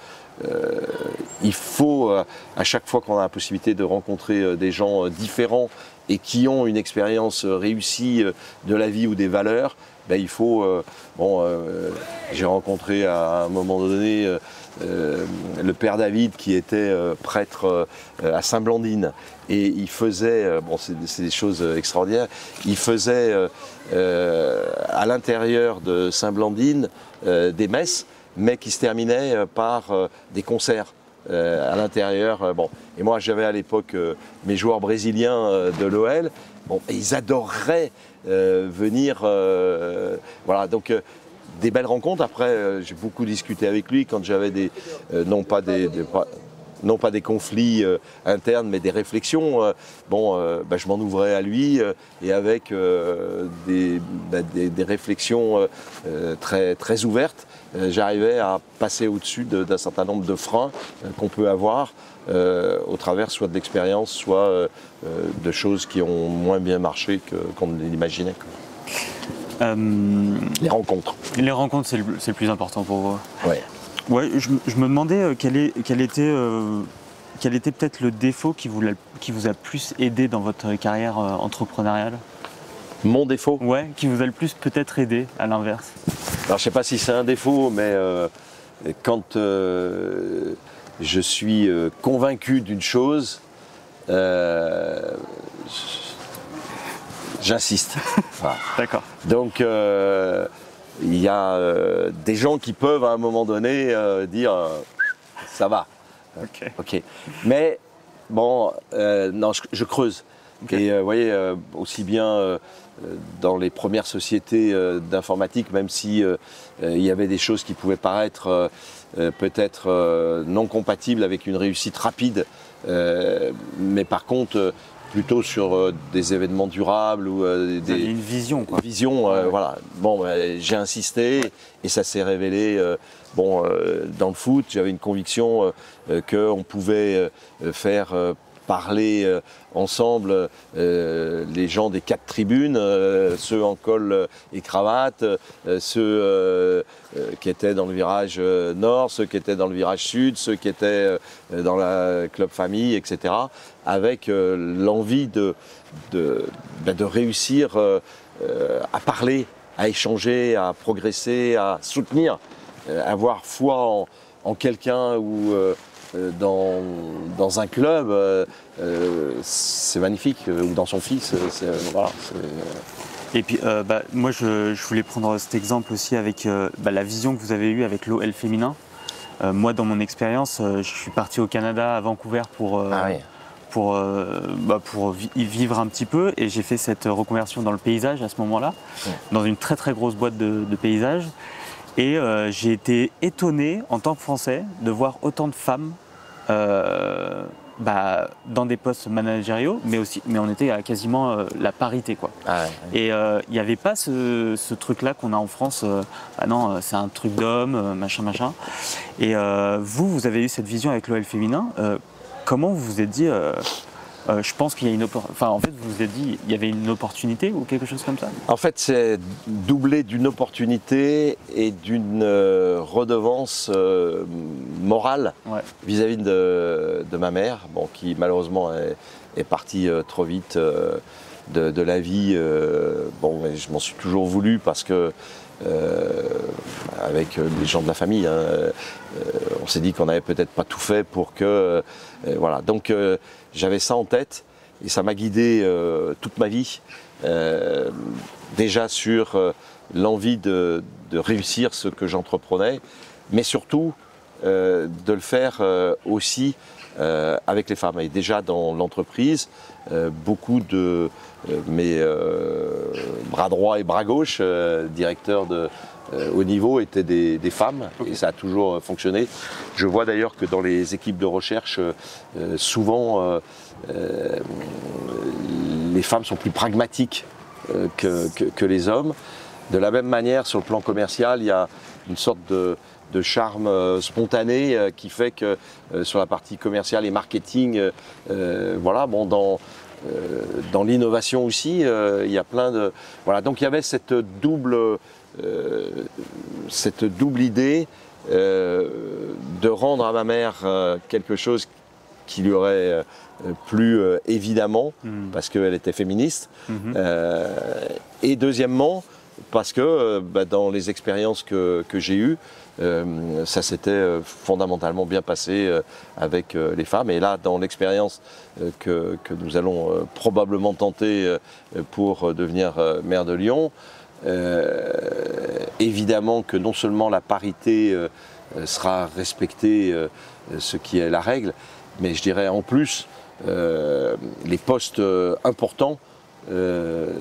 [SPEAKER 2] il faut, à chaque fois qu'on a la possibilité de rencontrer des gens différents et qui ont une expérience réussie de la vie ou des valeurs, ben, il faut... j'ai rencontré à un moment donné le père David qui était prêtre à Saint-Blandine. Et il faisait, c'est des choses extraordinaires, il faisait à l'intérieur de Saint-Blandine des messes, mais qui se terminaient par des concerts. À l'intérieur. Et moi, j'avais à l'époque mes joueurs brésiliens de l'OL. Et ils adoraient venir. Voilà, donc des belles rencontres. Après, j'ai beaucoup discuté avec lui quand j'avais non pas des conflits internes, mais des réflexions. Je m'en ouvrais à lui et avec des réflexions très, très ouvertes. J'arrivais à passer au-dessus d'un certain nombre de freins qu'on peut avoir au travers soit de l'expérience, soit de choses qui ont moins bien marché qu'on ne l'imaginait. Les rencontres.
[SPEAKER 1] Les rencontres, c'est le plus important pour vous.
[SPEAKER 2] Ouais.
[SPEAKER 1] Ouais, je me demandais quel était peut-être le défaut qui vous a plus aidé dans votre carrière entrepreneuriale.
[SPEAKER 2] Mon défaut?
[SPEAKER 1] Ouais, qui vous a le plus peut-être aidé, à l'inverse.
[SPEAKER 2] Alors je ne sais pas si c'est un défaut, mais quand je suis convaincu d'une chose, j'insiste. Voilà.
[SPEAKER 1] D'accord.
[SPEAKER 2] Donc il y a des gens qui peuvent à un moment donné dire ça va. Ok. Mais bon, non, je creuse. Okay. Et vous voyez, aussi bien dans les premières sociétés d'informatique, même si il y avait des choses qui pouvaient paraître peut-être non compatibles avec une réussite rapide, mais par contre plutôt sur des événements durables ou
[SPEAKER 1] une vision, quoi.
[SPEAKER 2] Voilà. Bon, j'ai insisté et ça s'est révélé. Dans le foot, j'avais une conviction qu'on pouvait faire parler ensemble les gens des 4 tribunes, ceux en col et cravate, ceux qui étaient dans le virage nord, ceux qui étaient dans le virage sud, ceux qui étaient dans la club famille, etc. Avec l'envie de réussir à parler, à échanger, à progresser, à soutenir, avoir foi en quelqu'un ou dans un club, c'est magnifique, ou dans son fils. Voilà,
[SPEAKER 1] et puis moi je voulais prendre cet exemple aussi avec la vision que vous avez eue avec l'OL féminin. Moi dans mon expérience, je suis parti au Canada, à Vancouver pour y vivre un petit peu, et j'ai fait cette reconversion dans le paysage à ce moment-là, dans une très très grosse boîte de paysage. Et j'ai été étonné en tant que Français de voir autant de femmes dans des postes managériaux, mais on était à quasiment la parité, quoi. Et il n'y avait pas ce truc-là qu'on a en France. Non, c'est un truc d'homme, machin. Et vous avez eu cette vision avec l'OL féminin. Comment vous vous êtes dit je pense qu'il y a une opportunité. Enfin, en fait, vous vous êtes dit il y avait une opportunité ou quelque chose comme ça?
[SPEAKER 2] En fait, c'est doublé d'une opportunité et d'une redevance morale vis-à-vis de ma mère, qui malheureusement est partie trop vite de la vie. Mais je m'en suis toujours voulu parce que avec les gens de la famille, on s'est dit qu'on n'avait peut-être pas tout fait pour que... voilà, donc j'avais ça en tête et ça m'a guidé toute ma vie, déjà sur l'envie de réussir ce que j'entreprenais, mais surtout de le faire aussi avec les femmes. Et déjà dans l'entreprise, beaucoup de mes bras droit et bras gauche, directeurs de haut niveau, étaient des femmes, et ça a toujours fonctionné. Je vois d'ailleurs que dans les équipes de recherche, souvent les femmes sont plus pragmatiques que les hommes. De la même manière, sur le plan commercial, il y a une sorte de charme spontané qui fait que sur la partie commerciale et marketing, dans l'innovation aussi, il y a plein de... Voilà, donc il y avait cette double idée de rendre à ma mère quelque chose qui lui aurait plu évidemment, parce qu'elle était féministe. Et deuxièmement, parce que dans les expériences que j'ai eues, ça s'était fondamentalement bien passé avec les femmes. Et là, dans l'expérience que nous allons probablement tenter pour devenir maire de Lyon, évidemment que non seulement la parité sera respectée, ce qui est la règle, mais je dirais en plus, les postes importants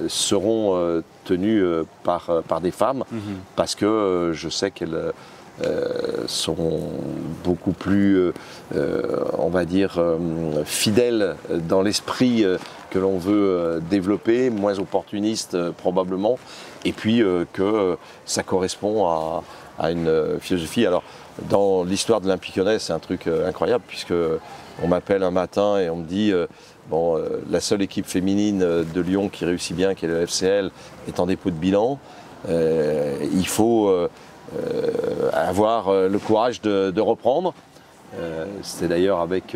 [SPEAKER 2] seront tenus par des femmes, parce que je sais qu'elles sont beaucoup plus, on va dire, fidèles dans l'esprit que l'on veut développer, moins opportunistes probablement, et puis que ça correspond à une philosophie. Alors, dans l'histoire de l'Olympique Lyonnais, c'est un truc incroyable, puisque on m'appelle un matin et on me dit la seule équipe féminine de Lyon qui réussit bien, qui est le FCL, est en dépôt de bilan. Il faut avoir le courage de reprendre. C'était d'ailleurs avec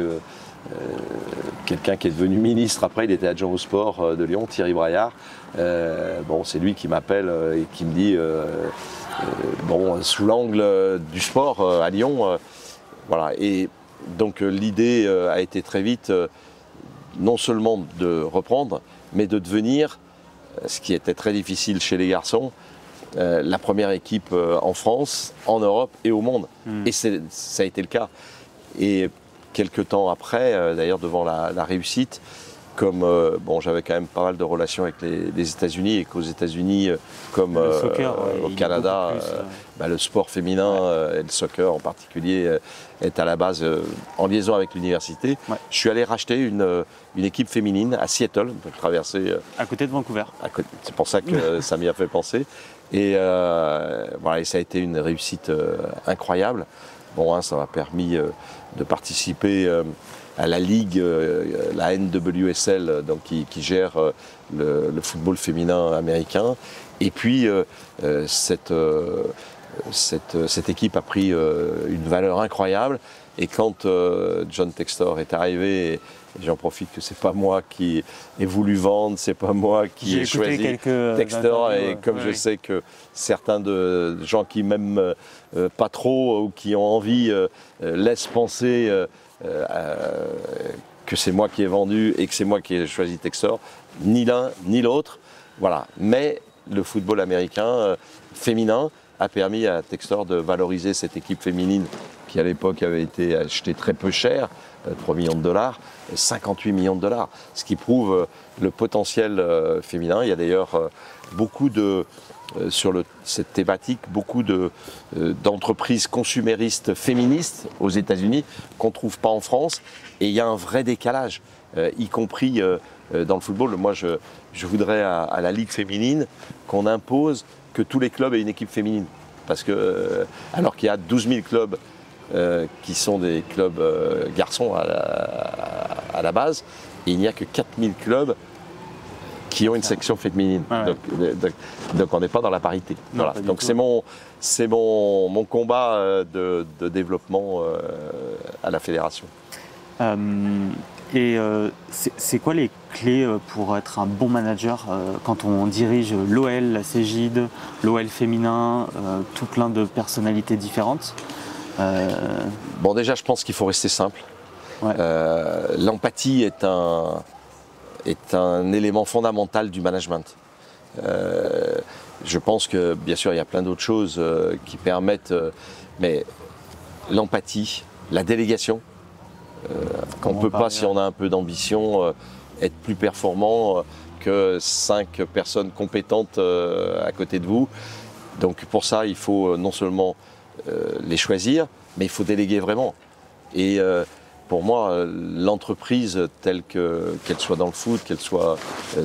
[SPEAKER 2] quelqu'un qui est devenu ministre après, il était adjoint au sport de Lyon, Thierry Braillard. C'est lui qui m'appelle et qui me dit sous l'angle du sport à Lyon, voilà. Et donc l'idée a été très vite non seulement de reprendre, mais de devenir, ce qui était très difficile chez les garçons, la première équipe en France, en Europe et au monde. Et ça a été le cas. Et quelques temps après, d'ailleurs devant la réussite, comme j'avais quand même pas mal de relations avec les États-Unis, et qu'aux États-Unis, comme
[SPEAKER 1] soccer,
[SPEAKER 2] au Canada, le sport féminin et le soccer en particulier est à la base en liaison avec l'université. Ouais. Je suis allé racheter une équipe féminine à Seattle, donc traverser
[SPEAKER 1] à côté de Vancouver.
[SPEAKER 2] C'est pour ça que ça m'y a fait penser. Et et ça a été une réussite incroyable. Ça m'a permis de participer à la ligue, la NWSL, donc qui gère le football féminin américain. Et puis cette équipe a pris une valeur incroyable. Et quand John Textor est arrivé, et j'en profite que c'est pas moi qui ai voulu vendre, c'est pas moi qui ai choisi Textor, et comme je sais que certains de gens qui m'aiment pas trop ou qui ont envie laissent penser que c'est moi qui ai vendu et que c'est moi qui ai choisi Textor, ni l'un ni l'autre, voilà. Mais le football américain féminin a permis à Textor de valoriser cette équipe féminine qui à l'époque avait été achetée très peu cher, 3 millions de dollars, 58 millions de dollars, ce qui prouve le potentiel féminin. Il y a d'ailleurs beaucoup sur cette thématique, beaucoup d'entreprises consuméristes féministes aux États-Unis qu'on ne trouve pas en France, et il y a un vrai décalage, y compris dans le football. Moi, je voudrais à la Ligue féminine qu'on impose que tous les clubs aient une équipe féminine, parce que alors qu'il y a 12 000 clubs qui sont des clubs garçons à la base, et il n'y a que 4 000 clubs qui ont une section féminine. Ouais. Donc on n'est pas dans la parité. Non, voilà. Donc c'est mon combat de développement à la fédération.
[SPEAKER 1] C'est quoi les clés pour être un bon manager quand on dirige l'OL, la Cégide, l'OL féminin, tout plein de personnalités différentes?
[SPEAKER 2] Déjà, je pense qu'il faut rester simple. Ouais. L'empathie est un élément fondamental du management. Je pense que, bien sûr, il y a plein d'autres choses qui permettent, mais l'empathie, la délégation, on ne peut pas, si on a un peu d'ambition, être plus performant que 5 personnes compétentes à côté de vous. Donc pour ça, il faut non seulement les choisir, mais il faut déléguer vraiment. Et pour moi, l'entreprise telle qu'elle soit dans le foot, qu'elle soit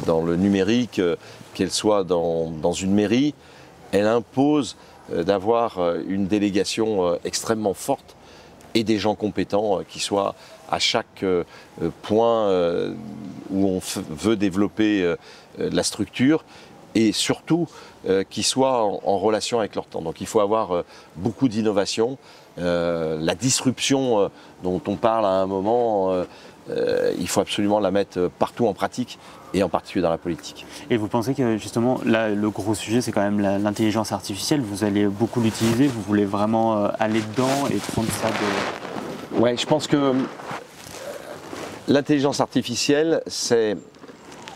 [SPEAKER 2] dans le numérique, qu'elle soit dans une mairie, elle impose d'avoir une délégation extrêmement forte et des gens compétents qui soient à chaque point où on veut développer la structure, et surtout qui soient en relation avec leur temps. Donc il faut avoir beaucoup d'innovation. La disruption dont on parle à un moment, il faut absolument la mettre partout en pratique, et en particulier dans la politique.
[SPEAKER 1] Et vous pensez que justement, là, le gros sujet, c'est quand même l'intelligence artificielle. Vous allez beaucoup l'utiliser, vous voulez vraiment aller dedans et prendre ça de...
[SPEAKER 2] Ouais, je pense que l'intelligence artificielle, c'est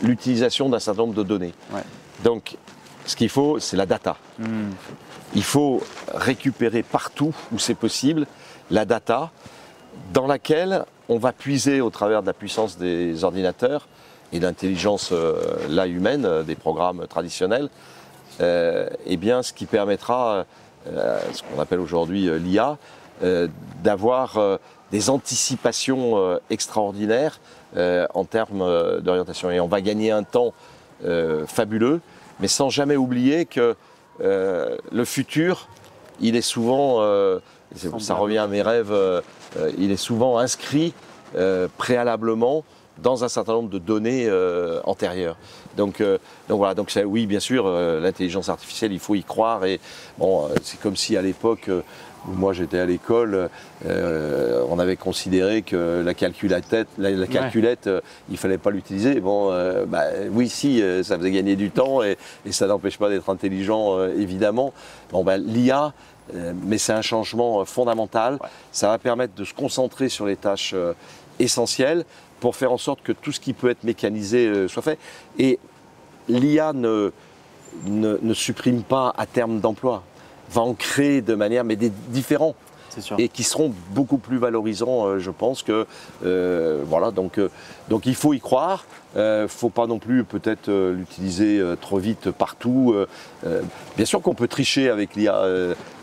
[SPEAKER 2] l'utilisation d'un certain nombre de données.
[SPEAKER 1] Ouais.
[SPEAKER 2] Donc, ce qu'il faut, c'est la data. Il faut récupérer partout où c'est possible la data dans laquelle on va puiser au travers de la puissance des ordinateurs et de l'intelligence là humaine, des programmes traditionnels, eh bien, ce qui permettra, ce qu'on appelle aujourd'hui l'IA, d'avoir des anticipations extraordinaires en termes d'orientation. Et on va gagner un temps fabuleux, mais sans jamais oublier que le futur, il est souvent, ça revient à mes rêves, il est souvent inscrit préalablement dans un certain nombre de données antérieures. Donc voilà, donc oui, bien sûr, l'intelligence artificielle, il faut y croire. Et bon, c'est comme si à l'époque où moi j'étais à l'école, on avait considéré que la calculette, il fallait pas l'utiliser. Bon, oui, si, ça faisait gagner du temps et ça n'empêche pas d'être intelligent, évidemment. Bon, l'IA, mais c'est un changement fondamental. Ouais. Ça va permettre de se concentrer sur les tâches essentielles pour faire en sorte que tout ce qui peut être mécanisé soit fait. Et l'IA ne supprime pas à terme d'emplois, va en créer de manière, mais des différents. Et qui seront beaucoup plus valorisants, je pense que voilà. Donc il faut y croire. Faut pas non plus peut-être l'utiliser trop vite partout. Bien sûr qu'on peut tricher avec l'IA.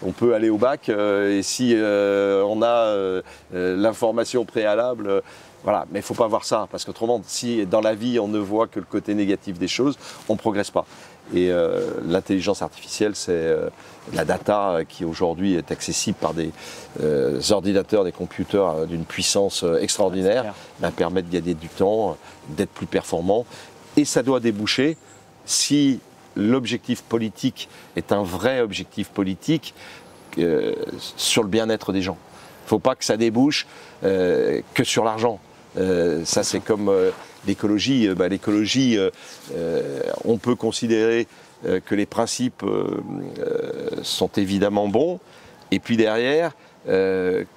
[SPEAKER 2] On peut aller au bac et si on a l'information préalable. Voilà, mais il ne faut pas voir ça, parce qu'autrement, si dans la vie on ne voit que le côté négatif des choses, on ne progresse pas. Et l'intelligence artificielle, c'est la data qui aujourd'hui est accessible par des ordinateurs, des computers d'une puissance extraordinaire, permet de gagner du temps, d'être plus performant. Et ça doit déboucher, si l'objectif politique est un vrai objectif politique, sur le bien-être des gens. Il ne faut pas que ça débouche que sur l'argent. Ça, c'est comme l'écologie. L'écologie, on peut considérer que les principes sont évidemment bons, et puis derrière,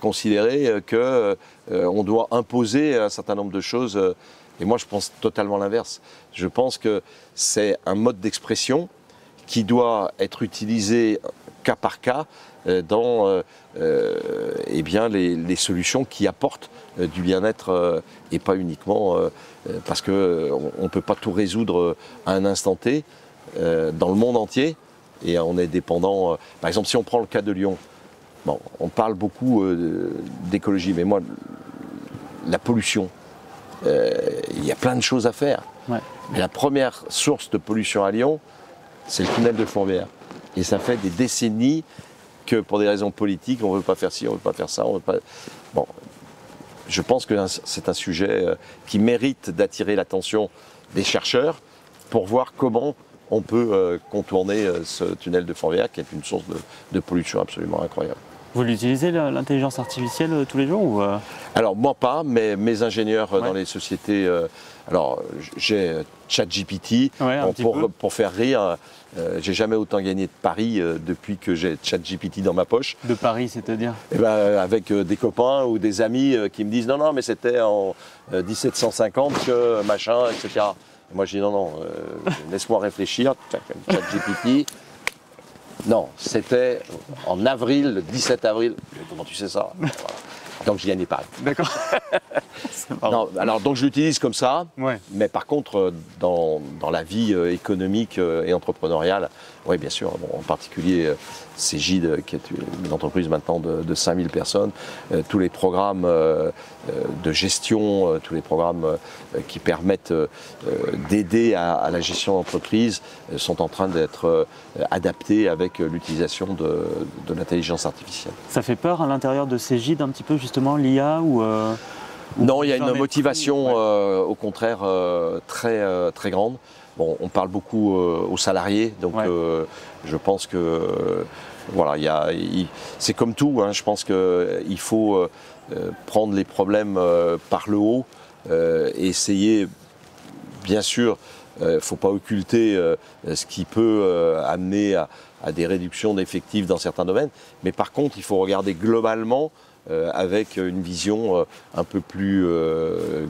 [SPEAKER 2] considérer qu'on doit imposer un certain nombre de choses. Et moi, je pense totalement l'inverse. Je pense que c'est un mode d'expression qui doit être utilisé cas par cas dans eh bien, les solutions qui apportent du bien-être et pas uniquement parce qu'on ne peut pas tout résoudre à un instant T dans le monde entier et on est dépendant. Par exemple, si on prend le cas de Lyon, bon, on parle beaucoup d'écologie, mais moi, la pollution, il y a plein de choses à faire. Ouais. Mais la première source de pollution à Lyon, c'est le tunnel de Fourvière. Et ça fait des décennies que pour des raisons politiques, on ne veut pas faire ci, on ne veut pas faire ça, on veut pas... Bon, je pense que c'est un sujet qui mérite d'attirer l'attention des chercheurs pour voir comment on peut contourner ce tunnel de Fourvière qui est une source de pollution absolument incroyable.
[SPEAKER 1] Vous l'utilisez, l'intelligence artificielle, tous les jours ou
[SPEAKER 2] Alors moi pas, mais mes ingénieurs dans les sociétés... alors j'ai ChatGPT, pour faire rire, j'ai jamais autant gagné de paris depuis que j'ai ChatGPT dans ma poche.
[SPEAKER 1] De paris, c'est-à-dire
[SPEAKER 2] avec des copains ou des amis qui me disent non mais c'était en 1750 que machin, etc. Et moi je dis non, laisse-moi réfléchir, ChatGPT. Non, c'était en avril, le 17 avril. Comment tu sais ça? Voilà. Donc je gagnais pas.
[SPEAKER 1] D'accord.
[SPEAKER 2] Non, alors donc je l'utilise comme ça, ouais. Mais par contre dans la vie économique et entrepreneuriale, oui bien sûr, bon, en particulier Cegid qui est une entreprise maintenant de 5000 personnes, tous les programmes de gestion, tous les programmes qui permettent d'aider à la gestion d'entreprise sont en train d'être adaptés avec l'utilisation de l'intelligence artificielle.
[SPEAKER 1] Ça fait peur à l'intérieur de Cegid un petit peu justement l'IA ou
[SPEAKER 2] non, il y a une motivation au contraire très, très grande. Bon, on parle beaucoup aux salariés, donc je pense que voilà, c'est comme tout, hein, je pense qu'il faut prendre les problèmes par le haut essayer, bien sûr, il ne faut pas occulter ce qui peut amener à des réductions d'effectifs dans certains domaines, mais par contre, il faut regarder globalement avec une vision un peu plus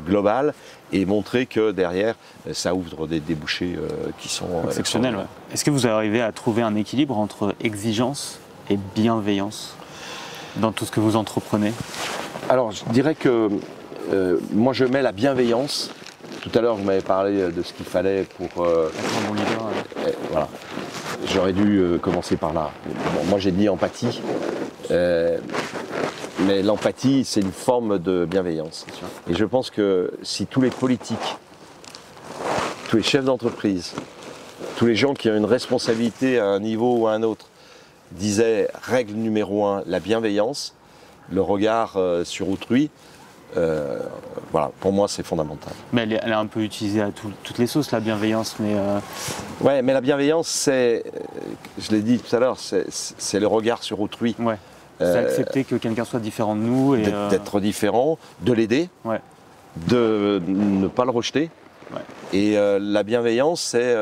[SPEAKER 2] globale et montrer que derrière, ça ouvre des débouchés qui sont
[SPEAKER 1] exceptionnels. Ouais. Est-ce que vous arrivez à trouver un équilibre entre exigence et bienveillance dans tout ce que vous entreprenez?
[SPEAKER 2] Alors, je dirais que moi, je mets la bienveillance. Tout à l'heure, vous m'avez parlé de ce qu'il fallait pour...
[SPEAKER 1] Être un bon leader.
[SPEAKER 2] Voilà. J'aurais dû commencer par là. Bon, moi, j'ai dit empathie. Mais l'empathie, c'est une forme de bienveillance. Et je pense que si tous les politiques, tous les chefs d'entreprise, tous les gens qui ont une responsabilité à un niveau ou à un autre, disaient règle numéro 1, la bienveillance, le regard sur autrui, voilà, pour moi c'est fondamental.
[SPEAKER 1] Mais elle est un peu utilisée à toutes les sauces, la bienveillance, mais...
[SPEAKER 2] Ouais, mais la bienveillance, c'est, je l'ai dit tout à l'heure, c'est le regard sur autrui.
[SPEAKER 1] Ouais. C'est accepter que quelqu'un soit différent de nous.
[SPEAKER 2] D'être différent, de l'aider,
[SPEAKER 1] ouais.
[SPEAKER 2] De ne pas le rejeter.
[SPEAKER 1] Ouais.
[SPEAKER 2] Et la bienveillance, c'est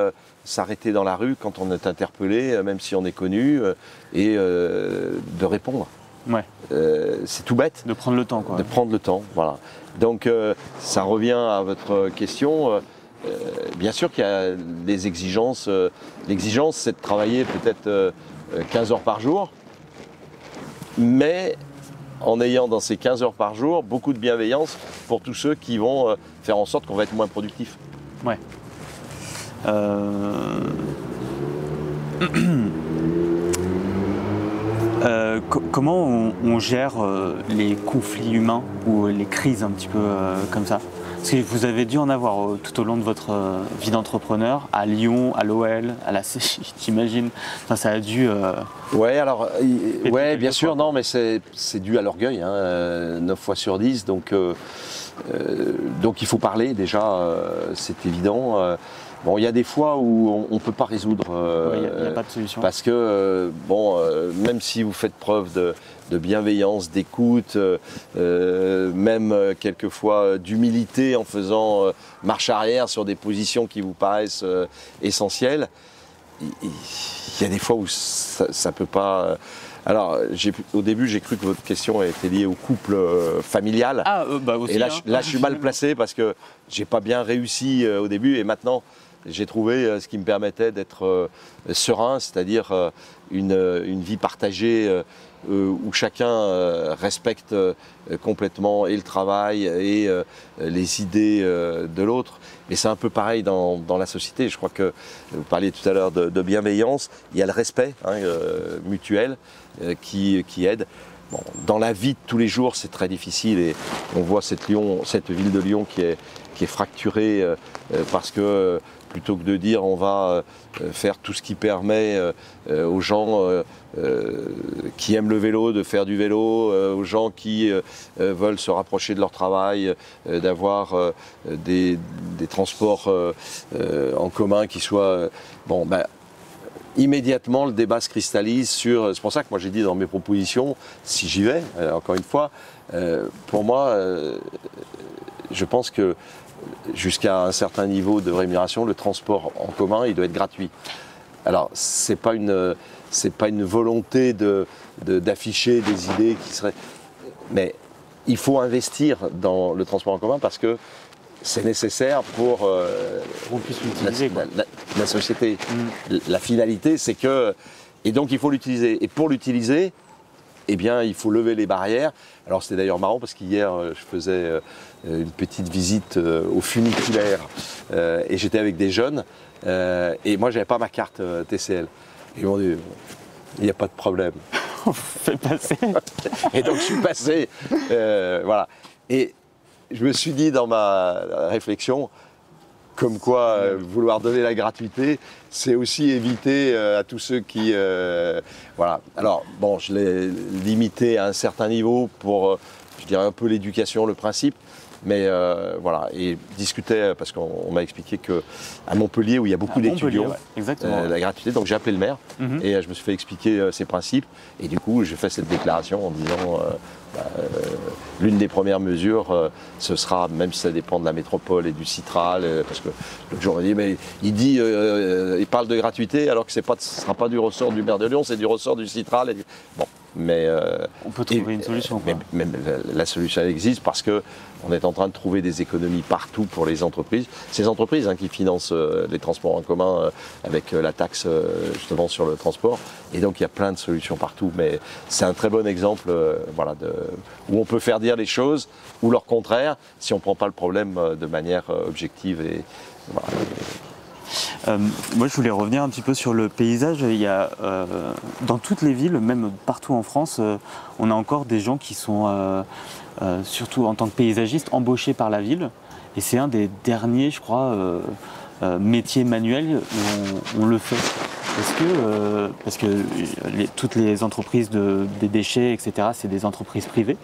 [SPEAKER 2] s'arrêter dans la rue quand on est interpellé, même si on est connu, et de répondre.
[SPEAKER 1] Ouais.
[SPEAKER 2] C'est tout bête.
[SPEAKER 1] De prendre le temps, quoi.
[SPEAKER 2] De prendre le temps, voilà. Donc ça revient à votre question. Bien sûr qu'il y a des exigences. L'exigence, c'est de travailler peut-être 15 heures par jour, mais en ayant dans ces 15 heures par jour beaucoup de bienveillance pour tous ceux qui vont faire en sorte qu'on va être moins productif.
[SPEAKER 1] Ouais. Comment on gère les conflits humains ou les crises un petit peu comme ça? Parce que vous avez dû en avoir tout au long de votre vie d'entrepreneur, à Lyon, à l'OL, à la CGI, j'imagine. Enfin, ça a dû...
[SPEAKER 2] Ouais, alors, ouais, bien sûr, non, mais c'est dû à l'orgueil, hein, 9 fois sur 10, donc il faut parler déjà, c'est évident. Bon, il y a des fois où on ne peut pas résoudre.
[SPEAKER 1] Il n'y a pas de solution.
[SPEAKER 2] Parce que, même si vous faites preuve de bienveillance, d'écoute, même quelquefois d'humilité en faisant marche arrière sur des positions qui vous paraissent essentielles, il y a des fois où ça ne peut pas... Alors, au début, j'ai cru que votre question était liée au couple familial.
[SPEAKER 1] Ah, bah aussi.
[SPEAKER 2] Et là,
[SPEAKER 1] hein.
[SPEAKER 2] là je suis mal placé parce que j'ai pas bien réussi au début et maintenant, j'ai trouvé ce qui me permettait d'être serein, c'est-à-dire une vie partagée où chacun respecte complètement et le travail et les idées de l'autre. Mais c'est un peu pareil dans la société. Je crois que vous parliez tout à l'heure de bienveillance. Il y a le respect mutuel qui aide. Bon, dans la vie de tous les jours, c'est très difficile et on voit cette ville de Lyon qui est fracturée parce que plutôt que de dire on va faire tout ce qui permet aux gens qui aiment le vélo de faire du vélo, aux gens qui veulent se rapprocher de leur travail, d'avoir des transports en commun qui soient... immédiatement, le débat se cristallise sur... C'est pour ça que moi j'ai dit dans mes propositions, si j'y vais, encore une fois, pour moi, je pense que jusqu'à un certain niveau de rémunération, le transport en commun, il doit être gratuit. Alors, c'est pas une volonté d'afficher des idées qui seraient... Mais il faut investir dans le transport en commun parce que c'est nécessaire pour la société. La finalité, c'est que... Et donc, il faut l'utiliser. Et pour l'utiliser, eh bien, il faut lever les barrières. Alors, c'était d'ailleurs marrant parce qu'hier, je faisais une petite visite au funiculaire et j'étais avec des jeunes et moi, j'avais pas ma carte TCL. Ils m'ont dit, il n'y a pas de problème.
[SPEAKER 1] On fait passer.
[SPEAKER 2] Et donc, je suis passé. Voilà. Et je me suis dit dans ma réflexion, comme quoi vouloir donner la gratuité, c'est aussi éviter à tous ceux qui... voilà. Alors, bon, je l'ai limité à un certain niveau pour, je dirais, un peu l'éducation, le principe. Mais voilà, et discutait, parce qu'on m'a expliqué qu'à Montpellier, où il y a beaucoup d'étudiants,
[SPEAKER 1] ouais, exactement.
[SPEAKER 2] la gratuité, donc j'ai appelé le maire et je me suis fait expliquer ses principes. Et du coup, j'ai fait cette déclaration en disant l'une des premières mesures, ce sera, même si ça dépend de la métropole et du Citral, parce que l'autre jour on m'a dit, mais il parle de gratuité alors que ce ne sera pas du ressort du maire de Lyon, c'est du ressort du Citral. Bon, mais
[SPEAKER 1] on peut trouver une solution.
[SPEAKER 2] Mais la solution elle existe parce qu'on est en train de trouver des économies partout pour les entreprises. Ces entreprises qui financent les transports en commun avec la taxe justement sur le transport. Et donc il y a plein de solutions partout. Mais c'est un très bon exemple voilà, où on peut faire dire les choses ou leur contraire si on ne prend pas le problème de manière objective. Et, voilà.
[SPEAKER 1] Moi, je voulais revenir un petit peu sur le paysage. Il y a, dans toutes les villes, même partout en France, on a encore des gens qui sont, surtout en tant que paysagistes, embauchés par la ville. Et c'est un des derniers, je crois, métiers manuels où on le fait. Parce que toutes les entreprises des déchets, etc., c'est des entreprises privées.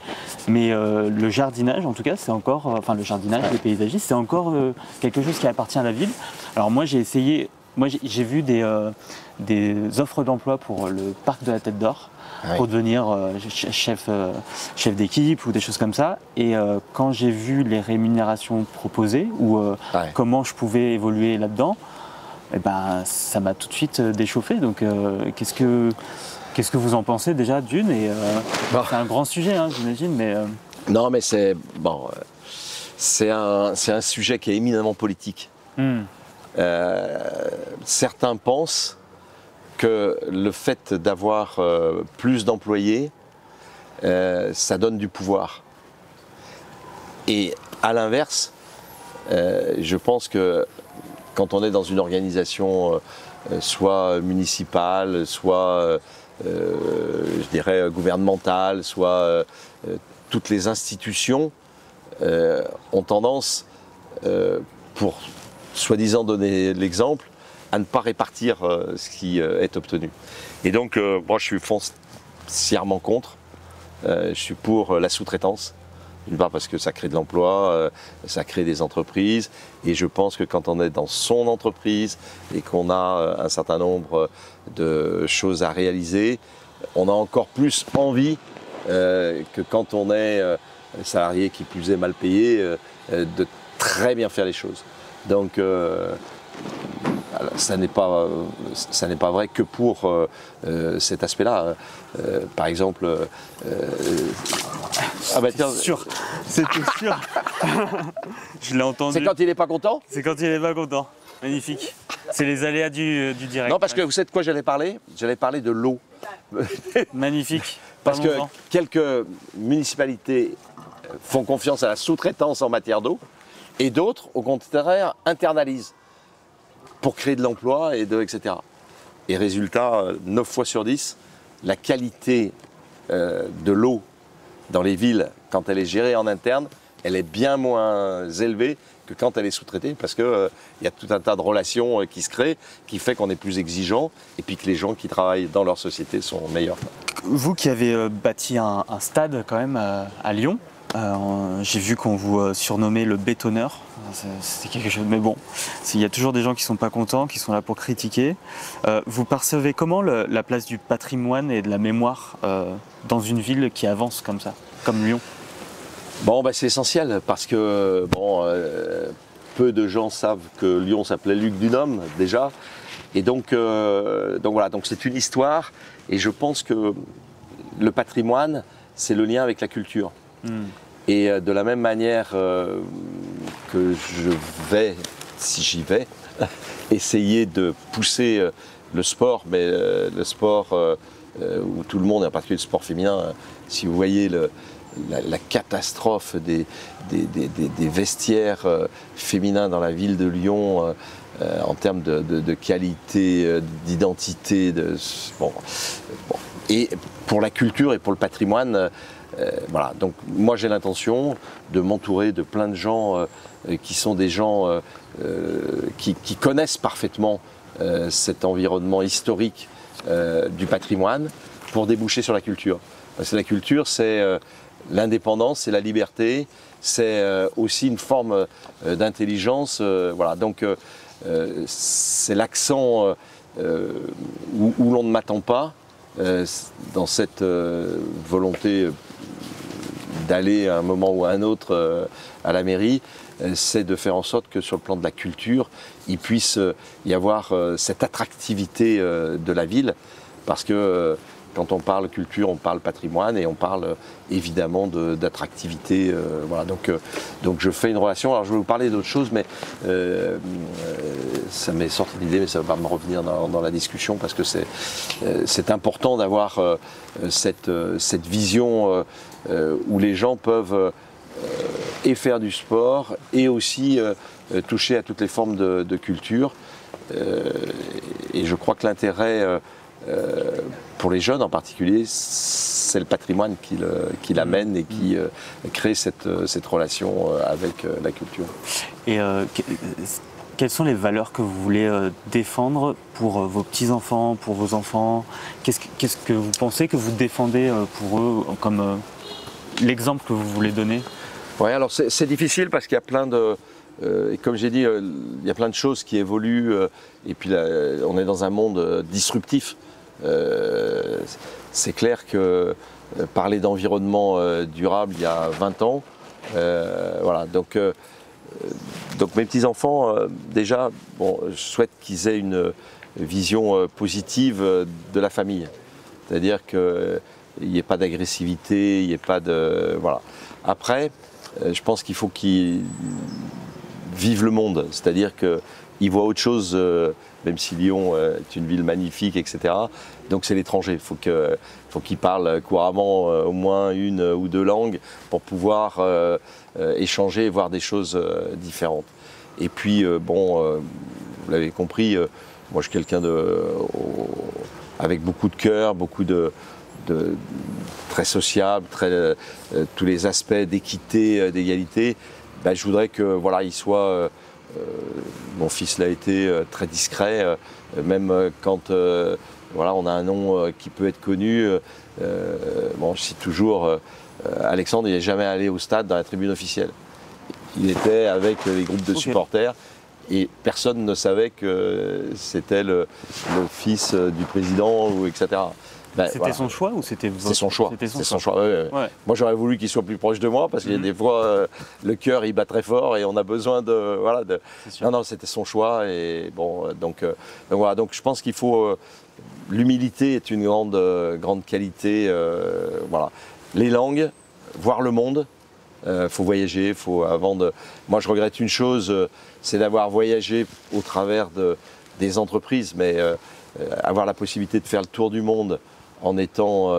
[SPEAKER 1] Mais le jardinage, en tout cas, c'est encore, enfin le jardinage, les paysagistes, c'est encore quelque chose qui appartient à la ville. Alors moi, j'ai essayé, j'ai vu des offres d'emploi pour le parc de la Tête d'Or, pour devenir chef d'équipe ou des choses comme ça. Et quand j'ai vu les rémunérations proposées ou comment je pouvais évoluer là-dedans, eh ben, ça m'a tout de suite déchauffé. Donc, qu'est-ce que vous en pensez déjà d'une c'est un grand sujet, j'imagine. Mais
[SPEAKER 2] non, mais c'est un sujet qui est éminemment politique. Certains pensent que le fait d'avoir plus d'employés, ça donne du pouvoir. Et à l'inverse, je pense que quand on est dans une organisation soit municipale, soit je dirais gouvernementale, soit toutes les institutions ont tendance, pour soi-disant donner l'exemple, à ne pas répartir ce qui est obtenu. Et donc moi je suis foncièrement contre, je suis pour la sous-traitance. D'une part parce que ça crée de l'emploi, ça crée des entreprises, et je pense que quand on est dans son entreprise et qu'on a un certain nombre de choses à réaliser, on a encore plus envie que quand on est salarié qui plus est mal payé, de très bien faire les choses. Donc ça n'est pas vrai que pour cet aspect-là. Par exemple,
[SPEAKER 1] c'était sûr. Je l'ai entendu.
[SPEAKER 2] C'est quand il n'est pas content?
[SPEAKER 1] C'est quand il n'est pas content. Magnifique. C'est les aléas du direct.
[SPEAKER 2] Non, parce que vous savez de quoi j'allais parler? J'allais parler de l'eau.
[SPEAKER 1] Magnifique.
[SPEAKER 2] Parce que quelques municipalités font confiance à la sous-traitance en matière d'eau, et d'autres, au contraire, internalisent pour créer de l'emploi, etc. Et résultat, 9 fois sur 10, la qualité de l'eau dans les villes, quand elle est gérée en interne, elle est bien moins élevée que quand elle est sous-traitée, parce qu'il y a tout un tas de relations qui se créent, qui fait qu'on est plus exigeant, et puis que les gens qui travaillent dans leur société sont meilleurs.
[SPEAKER 1] Vous qui avez bâti un stade quand même à Lyon, j'ai vu qu'on vous surnommait le bétonneur. C'est quelque chose, mais bon, il y a toujours des gens qui ne sont pas contents, qui sont là pour critiquer. Vous percevez comment la place du patrimoine et de la mémoire dans une ville qui avance comme ça, comme Lyon?
[SPEAKER 2] Bon, c'est essentiel parce que peu de gens savent que Lyon s'appelait Luc du Nôme déjà, et donc voilà, donc c'est une histoire, et je pense que le patrimoine, c'est le lien avec la culture. Et de la même manière que je vais, si j'y vais, essayer de pousser le sport, mais le sport où tout le monde, et en particulier le sport féminin, si vous voyez la catastrophe des vestiaires féminins dans la ville de Lyon en termes de qualité, d'identité, et pour la culture et pour le patrimoine. Voilà, donc moi j'ai l'intention de m'entourer de plein de gens qui sont des gens qui connaissent parfaitement cet environnement historique du patrimoine pour déboucher sur la culture. Parce que la culture, c'est l'indépendance, c'est la liberté, c'est aussi une forme d'intelligence. Voilà, donc c'est l'accent où l'on ne m'attend pas dans cette volonté d'aller à un moment ou à un autre à la mairie, c'est de faire en sorte que sur le plan de la culture, il puisse y avoir cette attractivité de la ville, parce que quand on parle culture, on parle patrimoine et on parle évidemment d'attractivité. Voilà. Donc je fais une relation. Alors je vais vous parler d'autre chose, mais ça m'est sorti d'idée, mais ça va me revenir dans la discussion, parce que c'est important d'avoir cette vision où les gens peuvent et faire du sport et aussi toucher à toutes les formes de culture. Et je crois que l'intérêt pour les jeunes en particulier, c'est le patrimoine qui l'amène et qui crée cette relation avec la culture.
[SPEAKER 1] Et quelles sont les valeurs que vous voulez défendre pour vos petits-enfants, pour vos enfants? Qu'est-ce que vous pensez que vous défendez pour eux, comme l'exemple que vous voulez donner?
[SPEAKER 2] Oui, alors c'est difficile parce qu'il y a plein de... et comme j'ai dit, il y a plein de choses qui évoluent, et puis là, on est dans un monde disruptif. C'est clair que parler d'environnement durable il y a 20 ans, voilà, donc mes petits-enfants, déjà, bon, je souhaite qu'ils aient une vision positive de la famille. C'est-à-dire qu'il n'y ait pas d'agressivité, il n'y ait pas de... Voilà. Après, je pense qu'il faut qu'ils vivent le monde, c'est-à-dire qu'ils voient autre chose, même si Lyon est une ville magnifique, etc. Donc c'est l'étranger, il faut qu'ils parlent couramment au moins une ou deux langues pour pouvoir échanger et voir des choses différentes. Et puis, bon, vous l'avez compris, moi je suis quelqu'un avec beaucoup de cœur, beaucoup de très sociable, tous les aspects d'équité, d'égalité. Ben, je voudrais que voilà, il soit, mon fils l'a été, très discret, même quand voilà, on a un nom qui peut être connu. Bon, je cite toujours Alexandre, il n'est jamais allé au stade dans la tribune officielle. Il était avec les groupes de supporters. Et personne ne savait que c'était le fils du président, ou etc.
[SPEAKER 1] Ben, c'était voilà. Son choix ou c'était votre...
[SPEAKER 2] C'est son choix.
[SPEAKER 1] C'était son choix.
[SPEAKER 2] Ouais. Moi, j'aurais voulu qu'il soit plus proche de moi, parce qu'il y a des fois, le cœur il bat très fort et on a besoin de... Voilà, non, c'était son choix. Et bon, donc voilà. Donc je pense qu'il faut... l'humilité est une grande qualité. Voilà. Les langues, voir le monde. Faut voyager, Moi, je regrette une chose, c'est d'avoir voyagé au travers des entreprises, mais avoir la possibilité de faire le tour du monde en étant,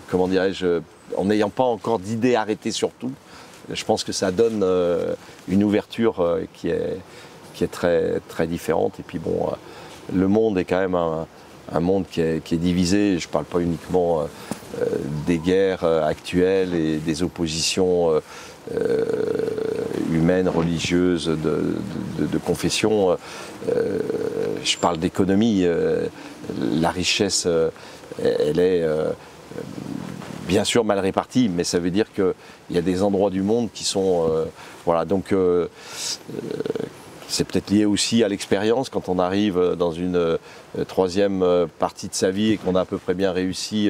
[SPEAKER 2] comment dirais-je, en n'ayant pas encore d'idée arrêtée sur tout, je pense que ça donne une ouverture qui est très, très différente. Et puis bon, le monde est quand même un monde qui est divisé. Je ne parle pas uniquement des guerres actuelles et des oppositions humaines, religieuses, de confession. Je parle d'économie. La richesse, elle est bien sûr mal répartie, mais ça veut dire qu'il y a des endroits du monde qui sont... voilà, donc... c'est peut-être lié aussi à l'expérience. Quand on arrive dans une troisième partie de sa vie et qu'on a à peu près bien réussi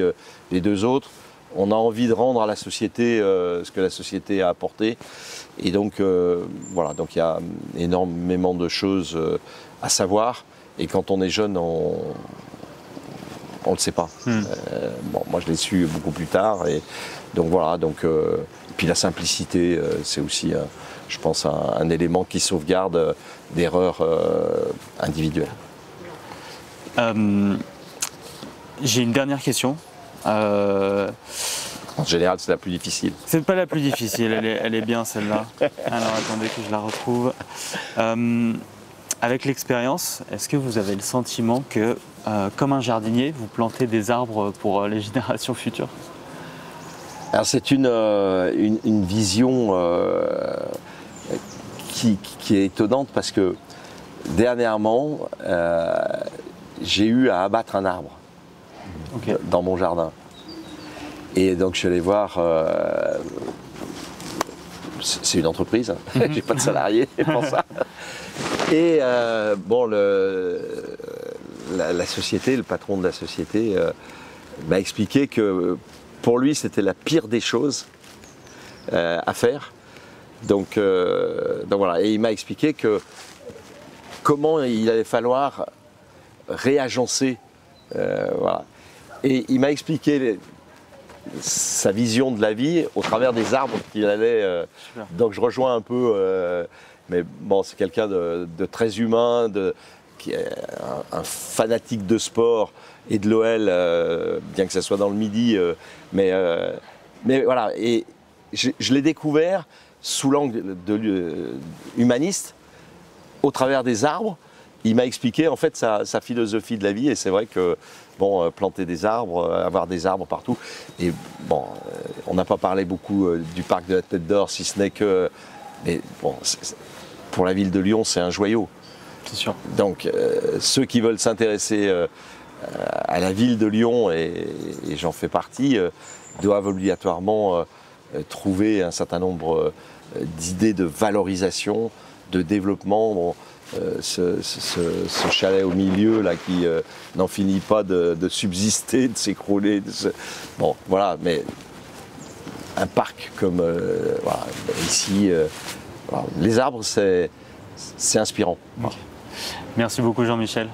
[SPEAKER 2] les deux autres, on a envie de rendre à la société ce que la société a apporté. Et donc, voilà, donc il y a énormément de choses à savoir. Et quand on est jeune, on ne le sait pas. Bon, moi, je l'ai su beaucoup plus tard. Et donc, voilà. Donc, puis la simplicité, c'est aussi... je pense, un élément qui sauvegarde d'erreurs individuelles.
[SPEAKER 1] J'ai une dernière question.
[SPEAKER 2] En général, c'est la plus difficile.
[SPEAKER 1] C'est pas la plus difficile, elle est bien celle-là. Alors attendez que je la retrouve. Avec l'expérience, est-ce que vous avez le sentiment que, comme un jardinier, vous plantez des arbres pour les générations futures?
[SPEAKER 2] Alors c'est une vision qui est étonnante, parce que dernièrement, j'ai eu à abattre un arbre dans mon jardin. Et donc je suis allé voir, c'est une entreprise, hein. J'ai pas de salariés pour ça. Et bon, la société, le patron de la société m'a expliqué que pour lui c'était la pire des choses à faire. Donc voilà, et il m'a expliqué que comment il allait falloir réagencer, voilà. Et il m'a expliqué sa vision de la vie au travers des arbres qu'il allait. Donc je rejoins un peu, mais bon, c'est quelqu'un de très humain, qui est un fanatique de sport et de l'OL, bien que ça soit dans le Midi, mais voilà. Et je l'ai découvert sous l'angle humaniste, au travers des arbres. Il m'a expliqué en fait sa philosophie de la vie, et c'est vrai que bon, planter des arbres, avoir des arbres partout. Et bon, on n'a pas parlé beaucoup du parc de la Tête d'Or, si ce n'est que, mais bon, pour la ville de Lyon, c'est un joyau.
[SPEAKER 1] C'est sûr.
[SPEAKER 2] Donc ceux qui veulent s'intéresser à la ville de Lyon, et j'en fais partie, doivent obligatoirement trouver un certain nombre d'idées de valorisation, de développement. Bon, ce chalet au milieu là qui n'en finit pas de subsister, de s'écrouler. Bon, voilà, mais un parc comme voilà, ici, voilà, les arbres, c'est inspirant.
[SPEAKER 1] Okay. Merci beaucoup Jean-Michel.